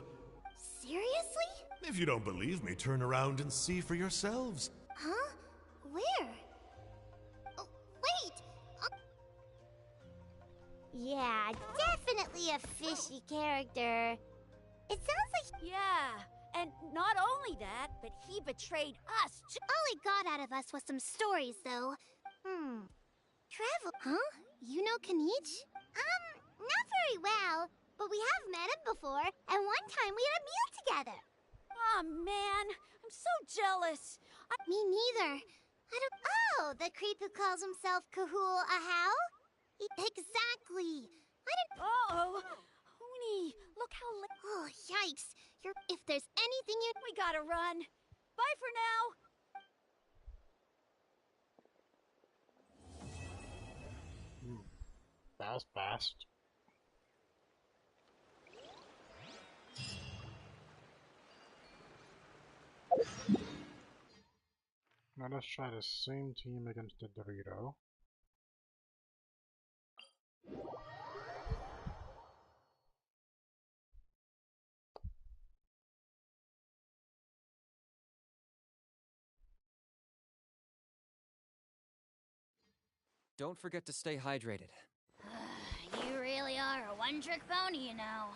Seriously? If you don't believe me, turn around and see for yourselves. Huh? Where? Oh, wait! Yeah, definitely a fishy character. It sounds like... Yeah. And not only that, but he betrayed us too. All he got out of us was some stories, though. Travel... Huh? You know Kinich? Not very well, but we have met him before, and one time we had a meal together. Oh, man. I'm so jealous. Me neither. I don't... Oh, the creep who calls himself Kahul Ahau? Exactly. I didn't... Uh-oh. Hooni, look how late... Oh, yikes. If there's anything you... We gotta run. Bye for now. That was fast. Now let's try the same team against the Dorito. Don't forget to stay hydrated. one-trick pony, you know.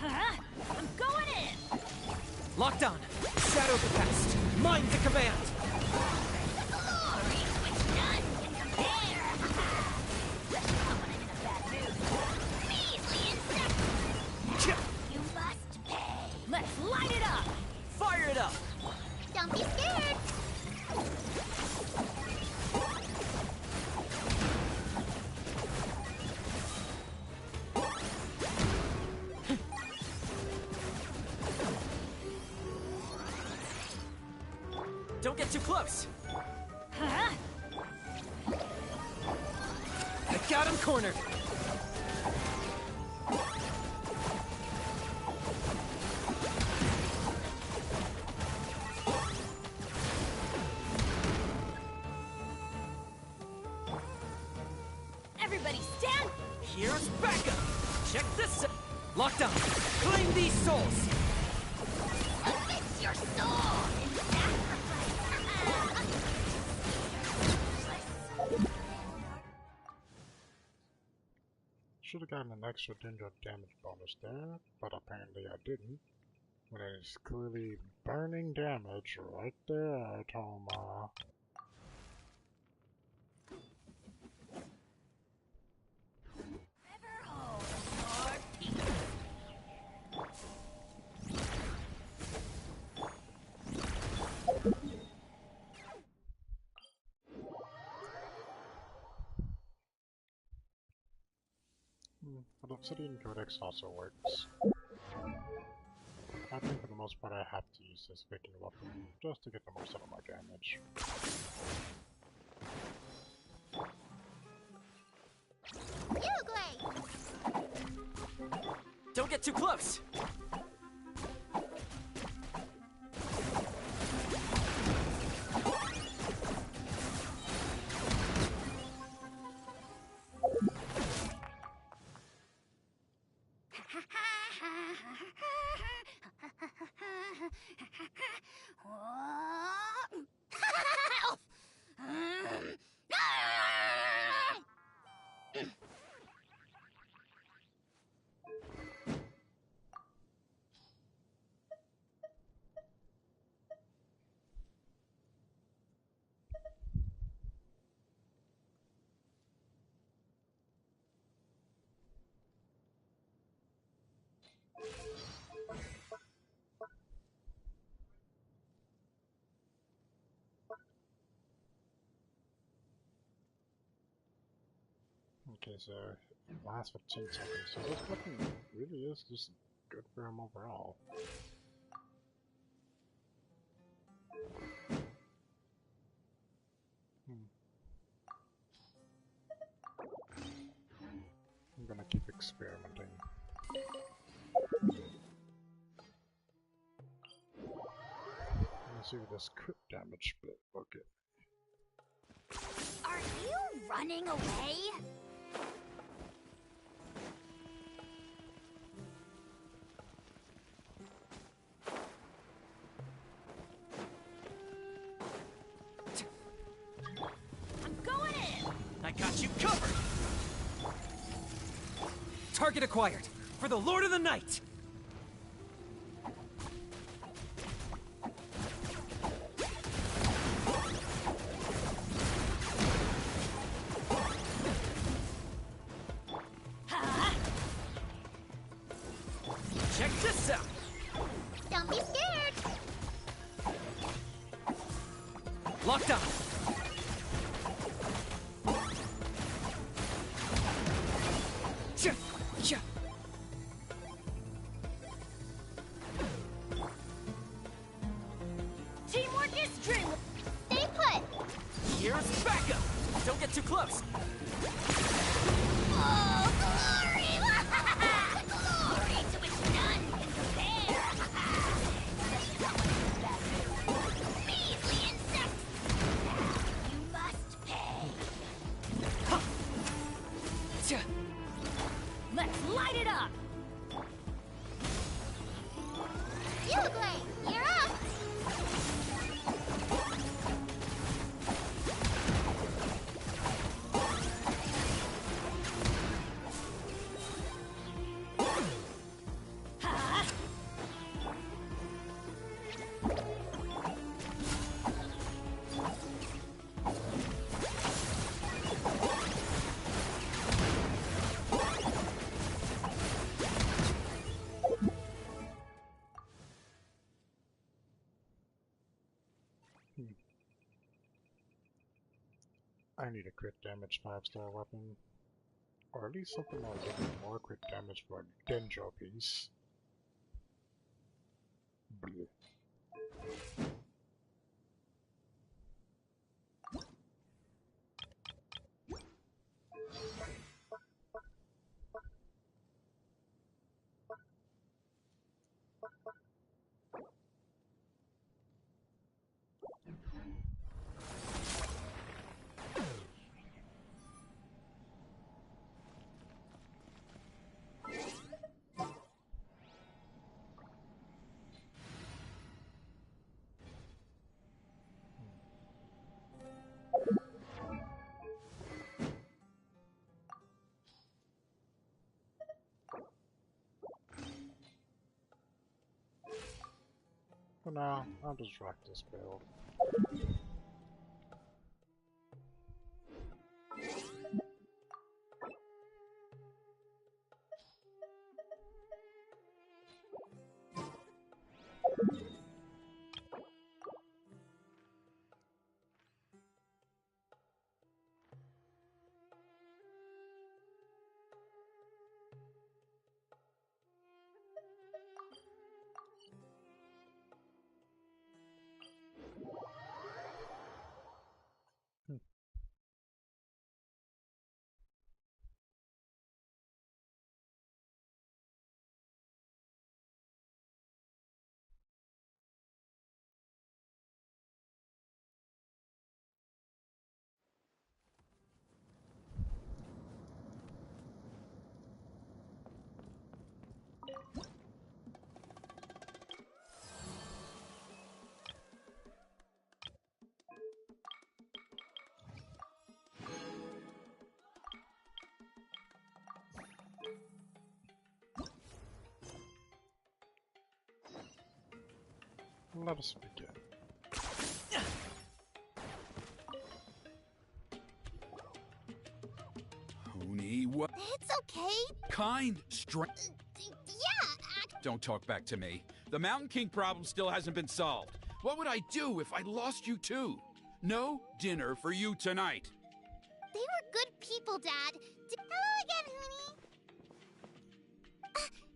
Huh? I'm going in! Locked on. Shadow the past. Mind the command. Glory to which none can compare! Not when I'm in a bad mood. Measly insect! You must pay! Let's light it up! Fire it up. Don't be scared! Don't get too close. Huh? I got him cornered. Everybody stand! Here's backup. Check this out. Locked on. Claim these souls. Fix your soul in sacrifice! Should have gotten an extra danger damage bonus there, but apparently I didn't. When it's clearly burning damage right there, Toma. Ever hold your peace. But Obsidian Codex also works. I think for the most part I have to use this Viking weapon just to get the most out of my damage. Don't get too close. Okay, so last 15 seconds. So this weapon really is just good for him overall. I'm gonna keep experimenting. Let's see what this crit damage bit will get. Are you running away? I'm going in! I got you covered. Target acquired. For the Lord of the Night. Check this out. Don't be scared! Locked on. Teamwork is dream. Stay put! Here's backup. Don't get too close. Oh, glory! Glory to which none can compare! Measly insect! You must pay! Let's light it up! Hmm. I need a crit damage 5-star weapon. Or at least something that will give me more crit damage for a Denjo piece. Bleh. For now, I'll just rock this build. Let us begin. Honey, what? It's okay. Kind strength. Yeah, Don't talk back to me. The Mountain King problem still hasn't been solved. What would I do if I lost you too? No dinner for you tonight. they were good people, Dad. Hello again, Hoonie.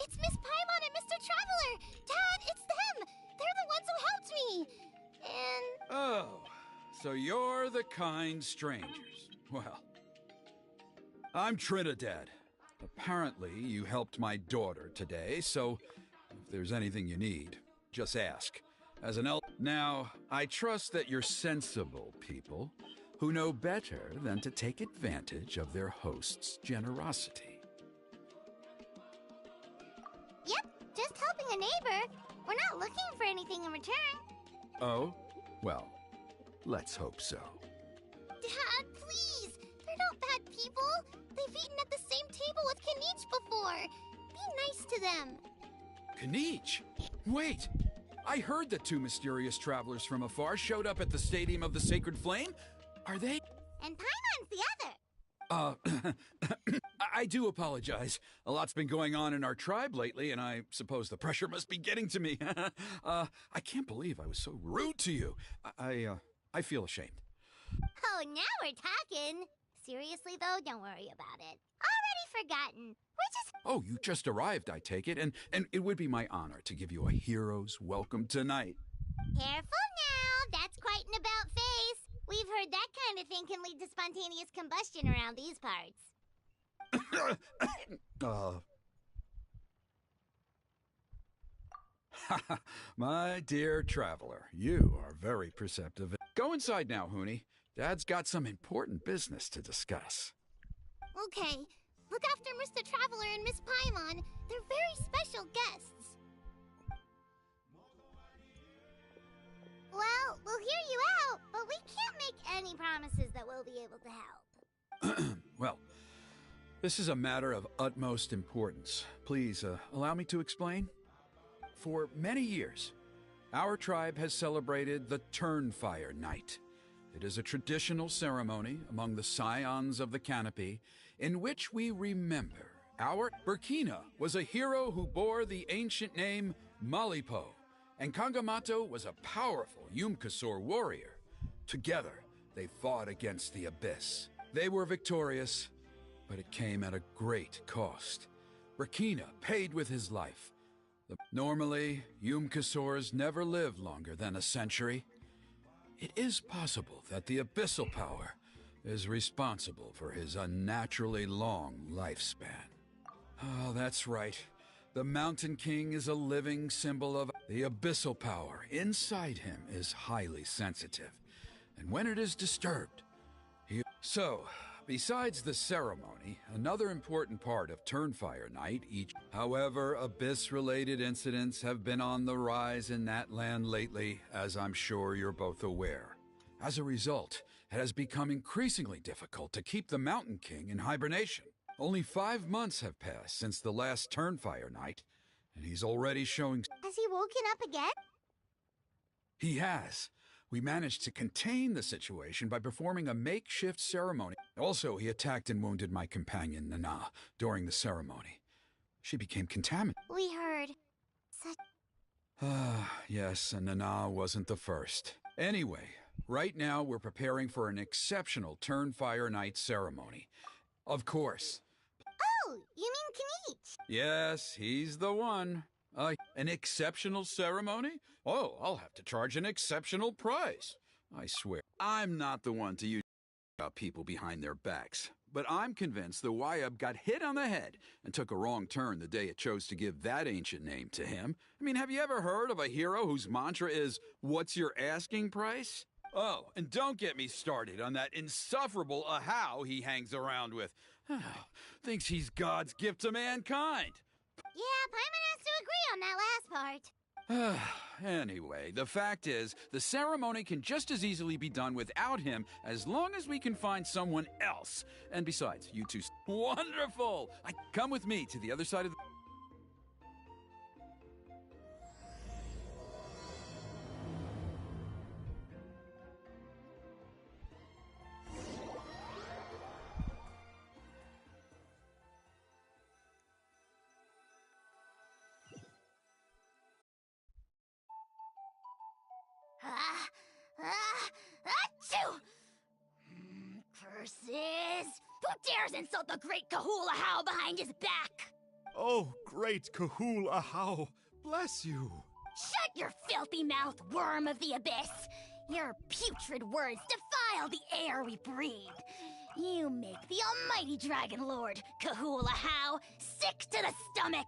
It's Miss Paimon and Mr. Traveler. Dad, it's them. They're the ones who helped me. And... Oh, so you're the kind strangers. Well, I'm Trinidad. Apparently, you helped my daughter today, so if there's anything you need, just ask. As an elf, now, I trust that you're sensible people who know better than to take advantage of their host's generosity. Yep, just helping a neighbor. We're not looking for anything in return. Oh? Well, let's hope so. Dad, please. They're not bad people. They've eaten at the same table with Kinich before. Be nice to them. Kinich! Wait! I heard that two mysterious travelers from afar showed up at the Stadium of the Sacred Flame. Are they? And Paimon's the other. I do apologize. A lot's been going on in our tribe lately, and I suppose the pressure must be getting to me. I can't believe I was so rude to you. I feel ashamed. Oh, now we're talking. Seriously, though, don't worry about it. Already forgotten. We're just... Oh, you just arrived, I take it, and it would be my honor to give you a hero's welcome tonight. Careful now. That's quite an about face. We've heard that kind of thing can lead to spontaneous combustion around these parts. My dear traveler, you are very perceptive. Go inside now, Hoonie. Dad's got some important business to discuss. Okay. Look after Mr. Traveler and Miss Paimon. They're very special guests. Well, we'll hear you out, but we can't make any promises that we'll be able to help. Well, this is a matter of utmost importance. Please, allow me to explain. For many years, our tribe has celebrated the Turnfire Night. It is a traditional ceremony among the scions of the canopy in which we remember our Burkina was a hero who bore the ancient name Malipo and Kangamato was a powerful Yumkasor warrior. Together, they fought against the Abyss. They were victorious, but it came at a great cost. Rakina paid with his life. Normally, Yumkasors never live longer than a century. It is possible that the abyssal power is responsible for his unnaturally long lifespan. Oh, that's right. The Mountain King is a living symbol of the abyssal power. Inside him is highly sensitive, and when it is disturbed, So, besides the ceremony, another important part of Turnfire Night However, Abyss-related incidents have been on the rise in Natlan lately, as I'm sure you're both aware. As a result, it has become increasingly difficult to keep the Mountain King in hibernation. Only 5 months have passed since the last Turnfire Night, and he's already showing... Has he woken up again? He has. We managed to contain the situation by performing a makeshift ceremony. Also, he attacked and wounded my companion, Nana, during the ceremony. She became contaminated. We heard such... Yes, and Nana wasn't the first. Anyway, right now we're preparing for an exceptional Turnfire Night ceremony. Of course. Oh, you mean Kinich? Yes, he's the one. An exceptional ceremony? Oh, I'll have to charge an exceptional price. I swear, I'm not the one to use about people behind their backs. But I'm convinced the Wyab got hit on the head and took a wrong turn the day it chose to give that ancient name to him. I mean, have you ever heard of a hero whose mantra is, "What's your asking price?" Oh, and don't get me started on that insufferable Ahau he hangs around with. Thinks he's God's gift to mankind. Yeah, Paimon has to agree on that last part. Anyway, the fact is, the ceremony can just as easily be done without him as long as we can find someone else. And besides, you two... Wonderful! Come with me to the other side of the... Achoo! Curses! Who dares insult the great Kahul Ahau behind his back? Oh, great Kahul Ahau, bless you. Shut your filthy mouth, worm of the abyss! Your putrid words defile the air we breathe. You make the almighty Dragon Lord, Kahul Ahau, sick to the stomach!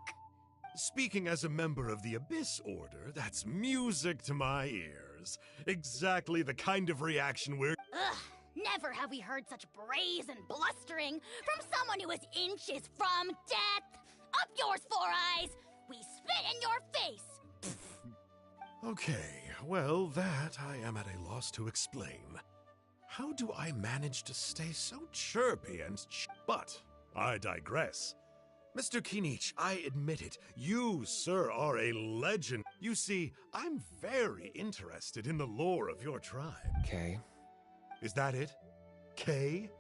Speaking as a member of the Abyss Order, that's music to my ears. Exactly the kind of reaction we're... Ugh, never have we heard such brazen blustering from someone who is inches from death! Up yours, Four Eyes! We spit in your face! Okay, well, that I am at a loss to explain. How do I manage to stay so chirpy and But I digress. Mr. Kinich, I admit it, you, sir, are a legend. You see, I'm very interested in the lore of your tribe. Okay. Is that it? Kay?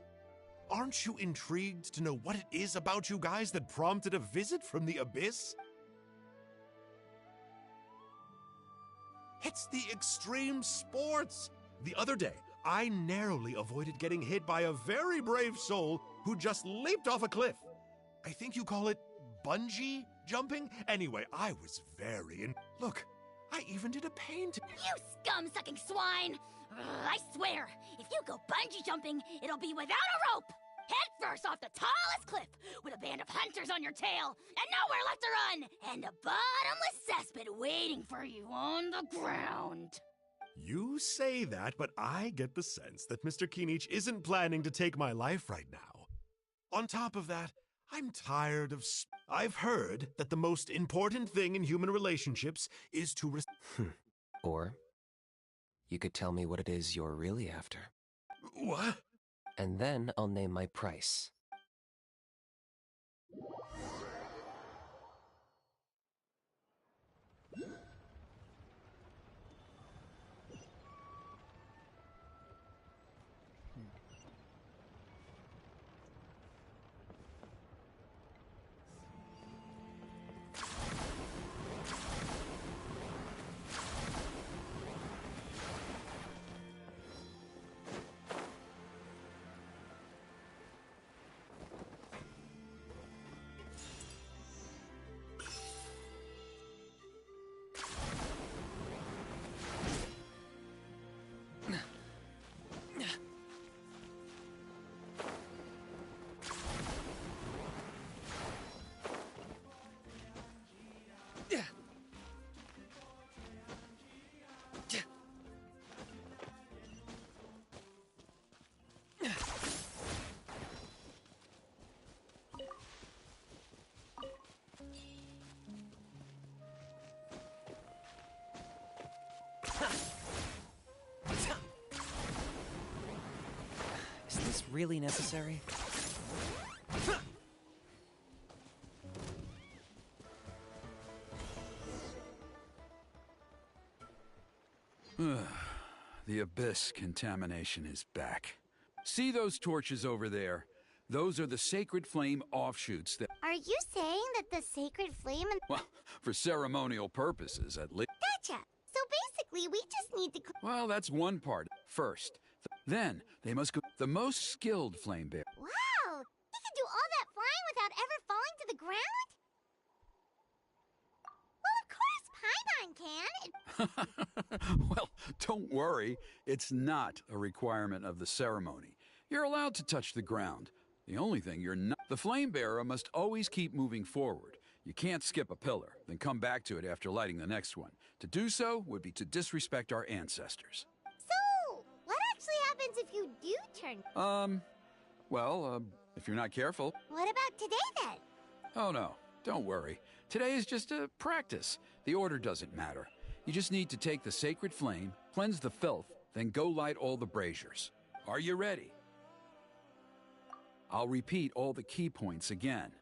Aren't you intrigued to know what it is about you guys that prompted a visit from the Abyss? It's the extreme sports! The other day, I narrowly avoided getting hit by a very brave soul who just leaped off a cliff. I think you call it bungee jumping? Anyway, I was very Look, I even did a paint. You scum-sucking swine! I swear, if you go bungee jumping, it'll be without a rope! Head first off the tallest cliff, with a band of hunters on your tail, and nowhere left to run, and a bottomless cesspit waiting for you on the ground. You say that, but I get the sense that Mr. Kinich isn't planning to take my life right now. On top of that, I'm tired of... I've heard that the most important thing in human relationships is to... Or, you could tell me what it is you're really after. What? And then I'll name my price. Is this really necessary? The abyss contamination is back. See those torches over there? Those are the sacred flame offshoots that... Are you saying that the sacred flame and... Well, for ceremonial purposes, at least. Gotcha! So basically, we just need to... Well, that's one part. First. Then, they must go... The most skilled flame bearer. Wow! He can do all that flying without ever falling to the ground? Well, of course, Paimon can. Well, don't worry. It's not a requirement of the ceremony. You're allowed to touch the ground. The only thing you're not... The flame bearer must always keep moving forward. You can't skip a pillar, then come back to it after lighting the next one. To do so would be to disrespect our ancestors. So, what actually happens if you do turn... If you're not careful... What about today, then? Oh, no. Don't worry. Today is just a practice. The order doesn't matter. You just need to take the sacred flame, cleanse the filth, then go light all the braziers. Are you ready? I'll repeat all the key points again.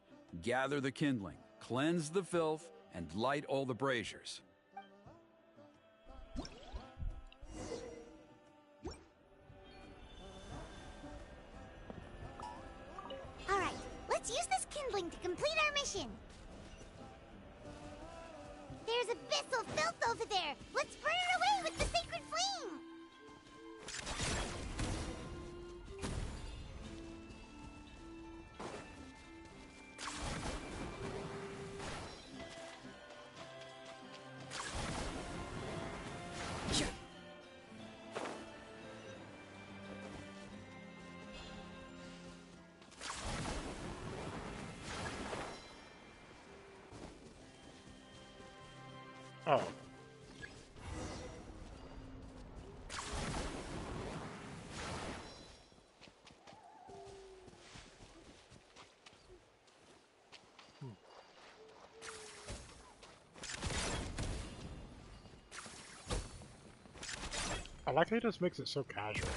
Gather the kindling, cleanse the filth, and light all the braziers. Alright, let's use this kindling to complete our mission. There's abyssal filth over there. Let's burn it away with the sacred flame. Oh. I like how he just makes it so casual.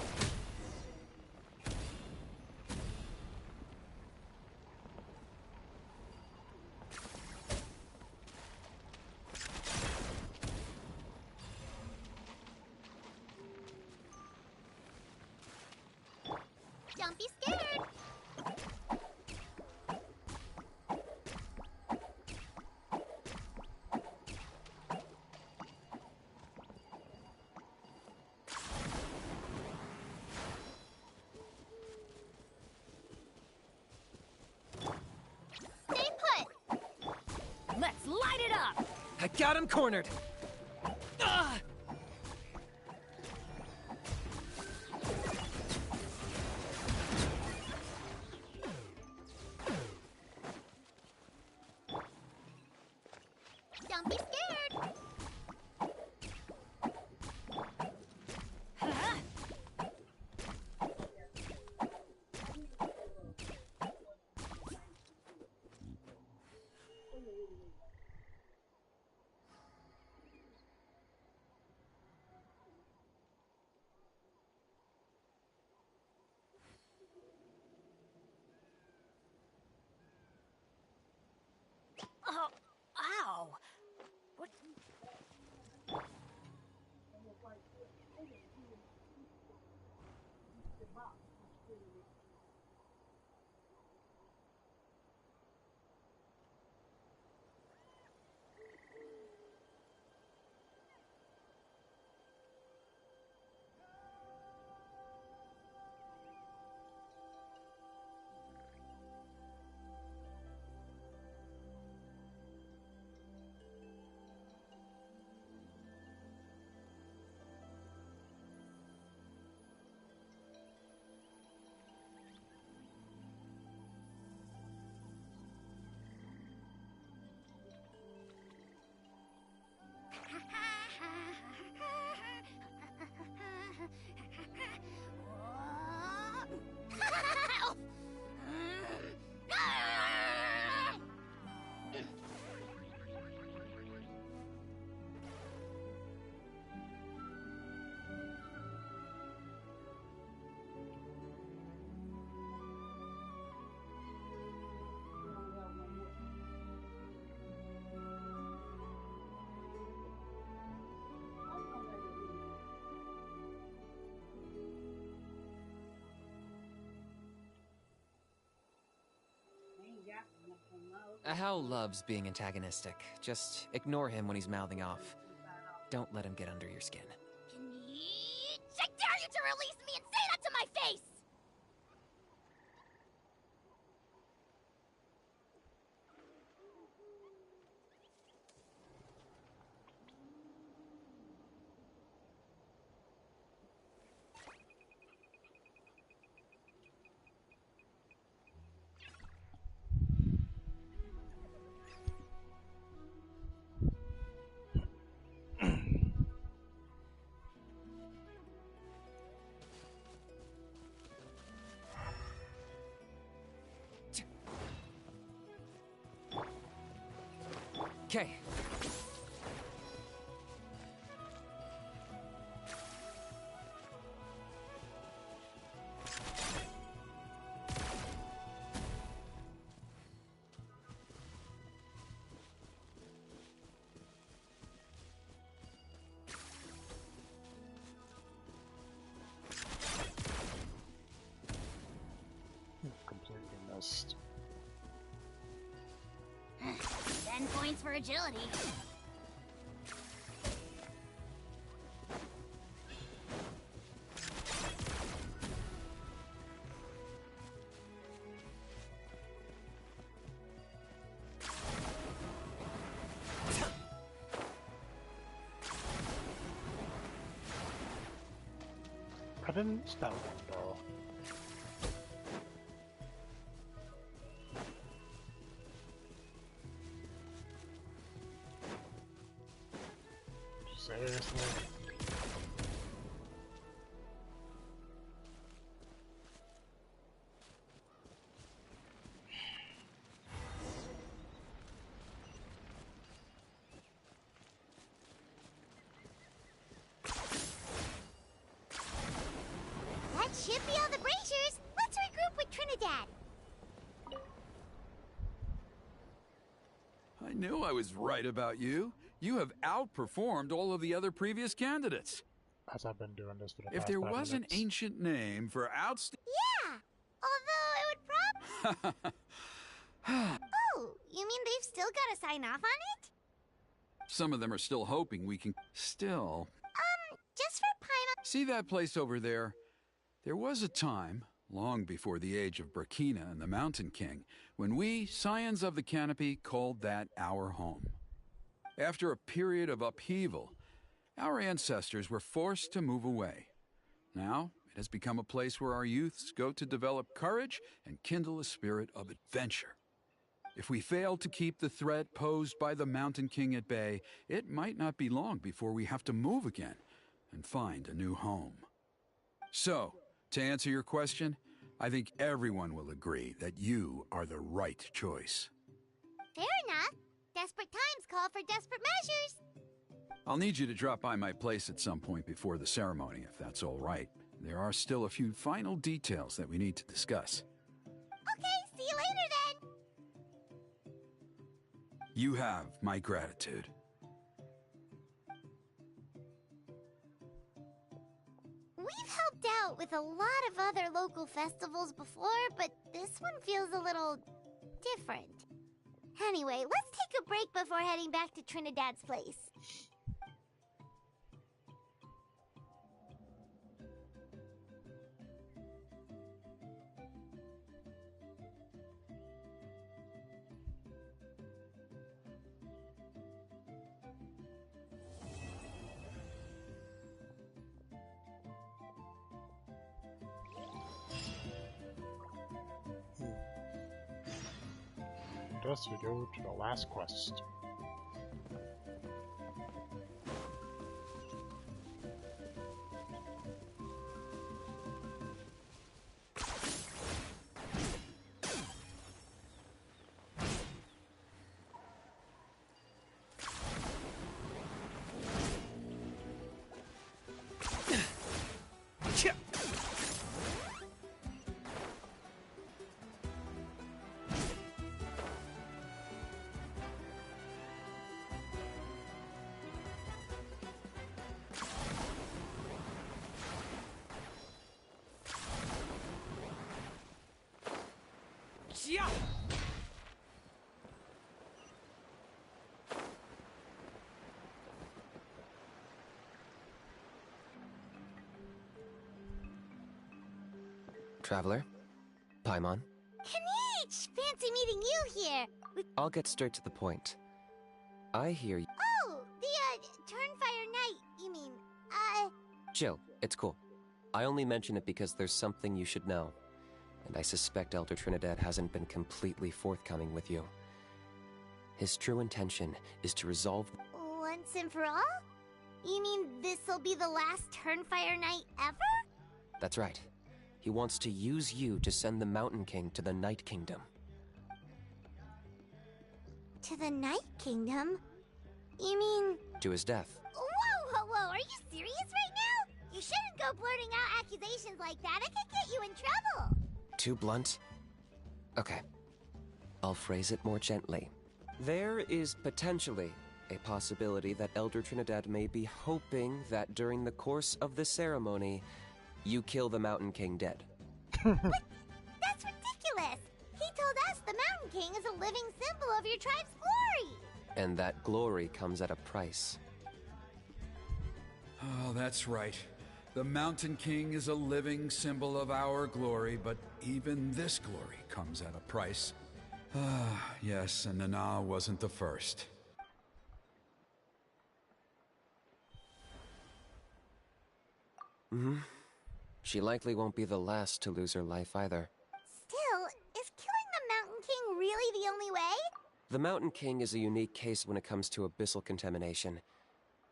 Don't be scared. Stay put. Let's light it up! I got him cornered! Ah! Don't be scared. Oh, ow! What? Hal loves being antagonistic. Just ignore him when he's mouthing off. Don't let him get under your skin. Kinich, I dare you to release me and say that to my face! Okay. Completely missed. 10 points for agility. I didn't stop them though. Seriously? That should be all the Braziers. Let's regroup with Trinidad. I knew I was right about you. You have outperformed all of the other previous candidates. As I've been doing this for the If past there 5 was an minutes. ancient name for outstanding... Yeah, although it would probably... Oh, you mean they've still got to sign off on it? Some of them are still hoping we can... Still... Just for Pineapple... See that place over there? There was a time, long before the age of Burkina and the Mountain King, when we, Scions of the Canopy, called that our home. After a period of upheaval, our ancestors were forced to move away. Now, it has become a place where our youths go to develop courage and kindle a spirit of adventure. If we fail to keep the threat posed by the Mountain King at bay, it might not be long before we have to move again and find a new home. So, to answer your question, I think everyone will agree that you are the right choice. Fair enough. Desperate times call for desperate measures. I'll need you to drop by my place at some point before the ceremony, if that's all right. There are still a few final details that we need to discuss. Okay, see you later then. You have my gratitude. We've helped out with a lot of other local festivals before, but this one feels a little different. Anyway, let's take a break before heading back to Trinidad's place. Thus we go to the last quest. Traveler? Paimon? Kinich! Fancy meeting you here. I'll get straight to the point. I hear you. Oh, the, Turnfire Knight, you mean, Chill, it's cool. I only mention it because there's something you should know. And I suspect Elder Trinidad hasn't been completely forthcoming with you. His true intention is to resolve... Once and for all? You mean this'll be the last Turnfire Knight ever? That's right. He wants to use you to send the Mountain King to the Night Kingdom. To the Night Kingdom? You mean... To his death. Whoa, are you serious right now? You shouldn't go blurting out accusations like that. It could get you in trouble. Too blunt? Okay. I'll phrase it more gently. There is potentially a possibility that Elder Trinidad may be hoping that during the course of the ceremony, you kill the Mountain King dead. But that's ridiculous! He told us the Mountain King is a living symbol of your tribe's glory! And that glory comes at a price. Oh, that's right. The Mountain King is a living symbol of our glory, but even this glory comes at a price. Ah, yes, and Nana wasn't the first. She likely won't be the last to lose her life either. Still, is killing the Mountain King really the only way? The Mountain King is a unique case when it comes to abyssal contamination.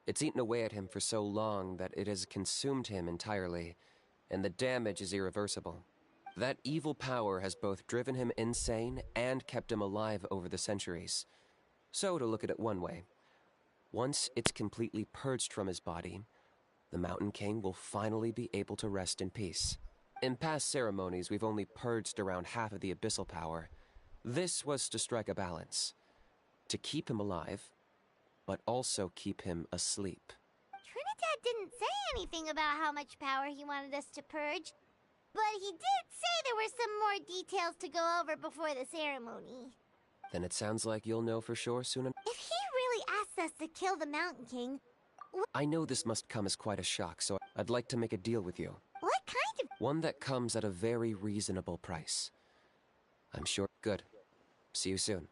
It's eaten away at him for so long that it has consumed him entirely, and the damage is irreversible. That evil power has both driven him insane and kept him alive over the centuries. So, to look at it one way, once it's completely purged from his body, the Mountain King will finally be able to rest in peace. In past ceremonies, we've only purged around half of the abyssal power. This was to strike a balance, to keep him alive, but also keep him asleep. Trinidad didn't say anything about how much power he wanted us to purge, but he did say there were some more details to go over before the ceremony. Then it sounds like you'll know for sure soon enough. If he really asks us to kill the Mountain King, I know this must come as quite a shock, so I'd like to make a deal with you. what kind of... One that comes at a very reasonable price. I'm sure. Good. See you soon.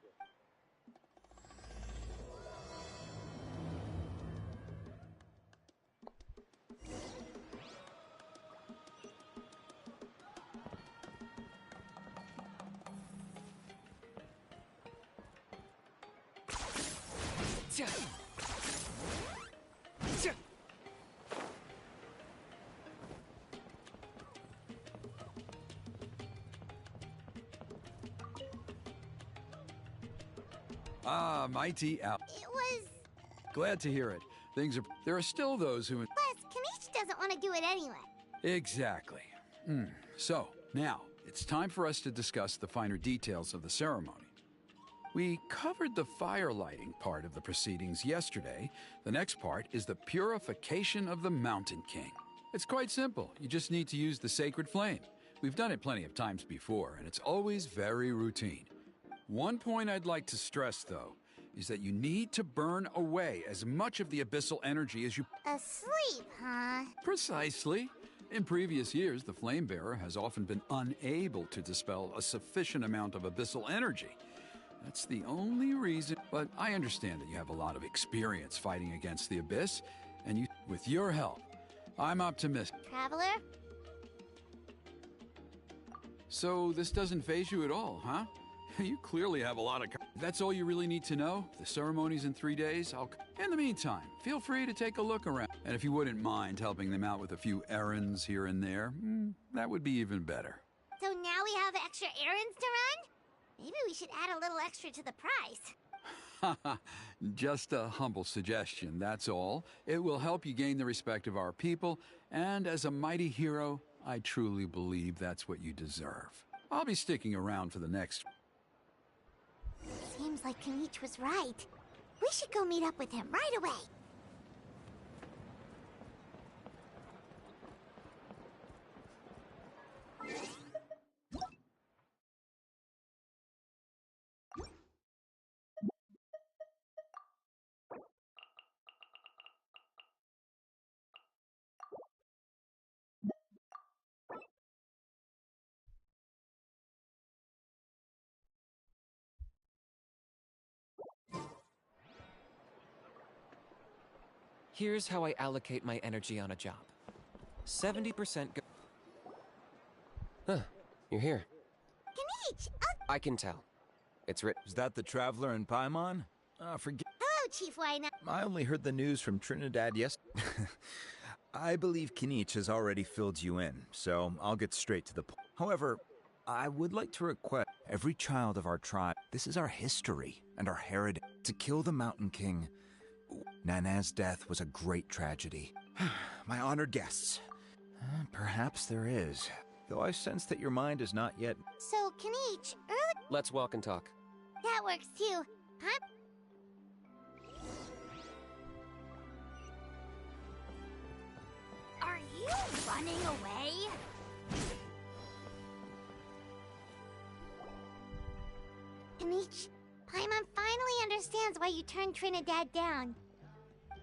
Ah, mighty Al. It was... Glad to hear it. There are still those who... Plus, Kinich doesn't want to do it anyway. Exactly. So, now, it's time for us to discuss the finer details of the ceremony. We covered the fire lighting part of the proceedings yesterday. The next part is the purification of the Mountain King. It's quite simple. You just need to use the sacred flame. We've done it plenty of times before, and it's always very routine. One point I'd like to stress, though, is that you need to burn away as much of the abyssal energy as you... Asleep, huh? Precisely. In previous years, the Flame Bearer has often been unable to dispel a sufficient amount of abyssal energy. That's the only reason. But I understand that you have a lot of experience fighting against the Abyss, and with your help, I'm optimistic. Traveler? So this doesn't faze you at all, huh? You clearly have a lot of... That's all you really need to know? The ceremony's in 3 days? In the meantime, feel free to take a look around. And if you wouldn't mind helping them out with a few errands here and there, that would be even better. So now we have extra errands to run? Maybe we should add a little extra to the price. Just a humble suggestion, that's all. It will help you gain the respect of our people, and as a mighty hero, I truly believe that's what you deserve. I'll be sticking around for the next... Seems like Kinich was right. We should go meet up with him right away. Here's how I allocate my energy on a job. 70% go— Huh, you're here. Kinich! I can tell. It's written. Is that the Traveler in Paimon? Forget. Hello, Chief Wayne. I only heard the news from Trinidad I believe Kinich has already filled you in, so I'll get straight to the point. However, I would like to request every child of our tribe. This is our history and our heritage. To kill the Mountain King, Nana's death was a great tragedy. My honored guests, perhaps there is, though I sense that your mind is not yet. So, Kinich, Let's walk and talk. that works too. Huh? Are you running away? Kinich, Paimon finally understands why you turned Trinidad down.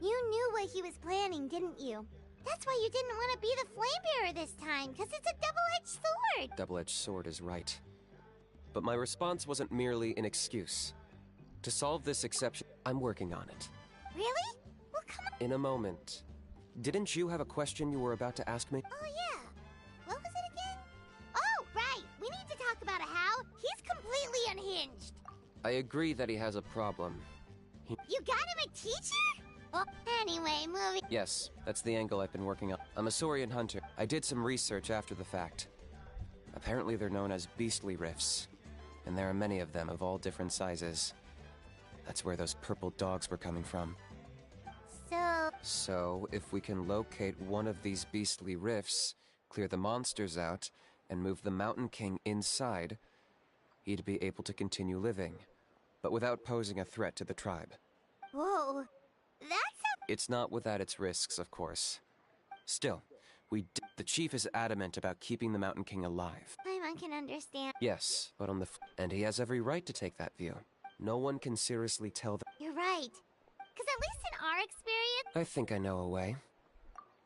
You knew what he was planning, didn't you? That's why you didn't want to be the Flamebearer this time, because it's a double-edged sword! Double-edged sword is right. But my response wasn't merely an excuse. To solve this exception, I'm working on it. Really? Well, come on. In a moment. Didn't you have a question you were about to ask me? Oh, yeah. What was it again? Oh, right. We need to talk about how he's completely unhinged. I agree that he has a problem. You got him a teacher? Oh, anyway, moving. Yes, that's the angle I've been working on. I'm a Saurian hunter. I did some research after the fact. Apparently they're known as beastly rifts, and there are many of them of all different sizes. That's where those purple dogs were coming from. So, if we can locate one of these beastly rifts, clear the monsters out, and move the Mountain King inside, he'd be able to continue living, but without posing a threat to the tribe. Whoa. It's not without its risks, of course. Still, the chief is adamant about keeping the Mountain King alive. Paimon can understand. Yes, but and he has every right to take that view. No one can seriously tell them. You're right. Because at least in our experience... I think I know a way.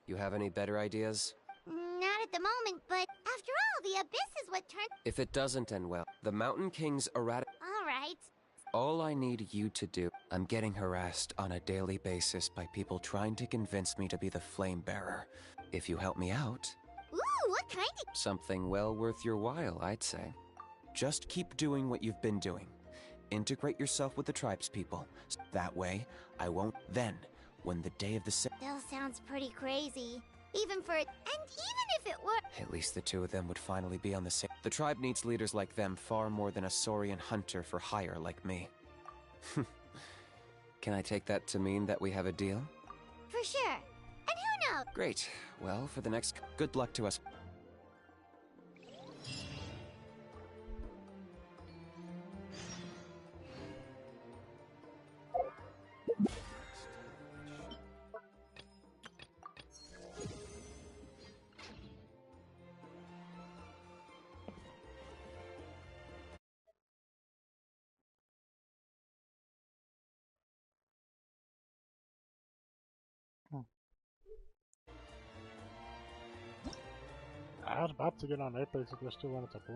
You have any better ideas? Not at the moment, but after all, the Abyss is what turned... If it doesn't end well, the Mountain King's erratic... All right. All I need you to do... I'm getting harassed on a daily basis by people trying to convince me to be the Flame Bearer. If you help me out... Ooh, what kind of... Something well worth your while, I'd say. Just keep doing what you've been doing. Integrate yourself with the tribespeople. That way, I won't... Then, when the day of the... Still sounds pretty crazy. Even for it... And even if it were... At least the two of them would finally be on the same... The tribe needs leaders like them far more than a Saurian hunter for hire like me. Can I take that to mean that we have a deal? For sure. And who knows? Great. Well, for the next... Good luck to us. I was about to get on Apex if I still wanted to play.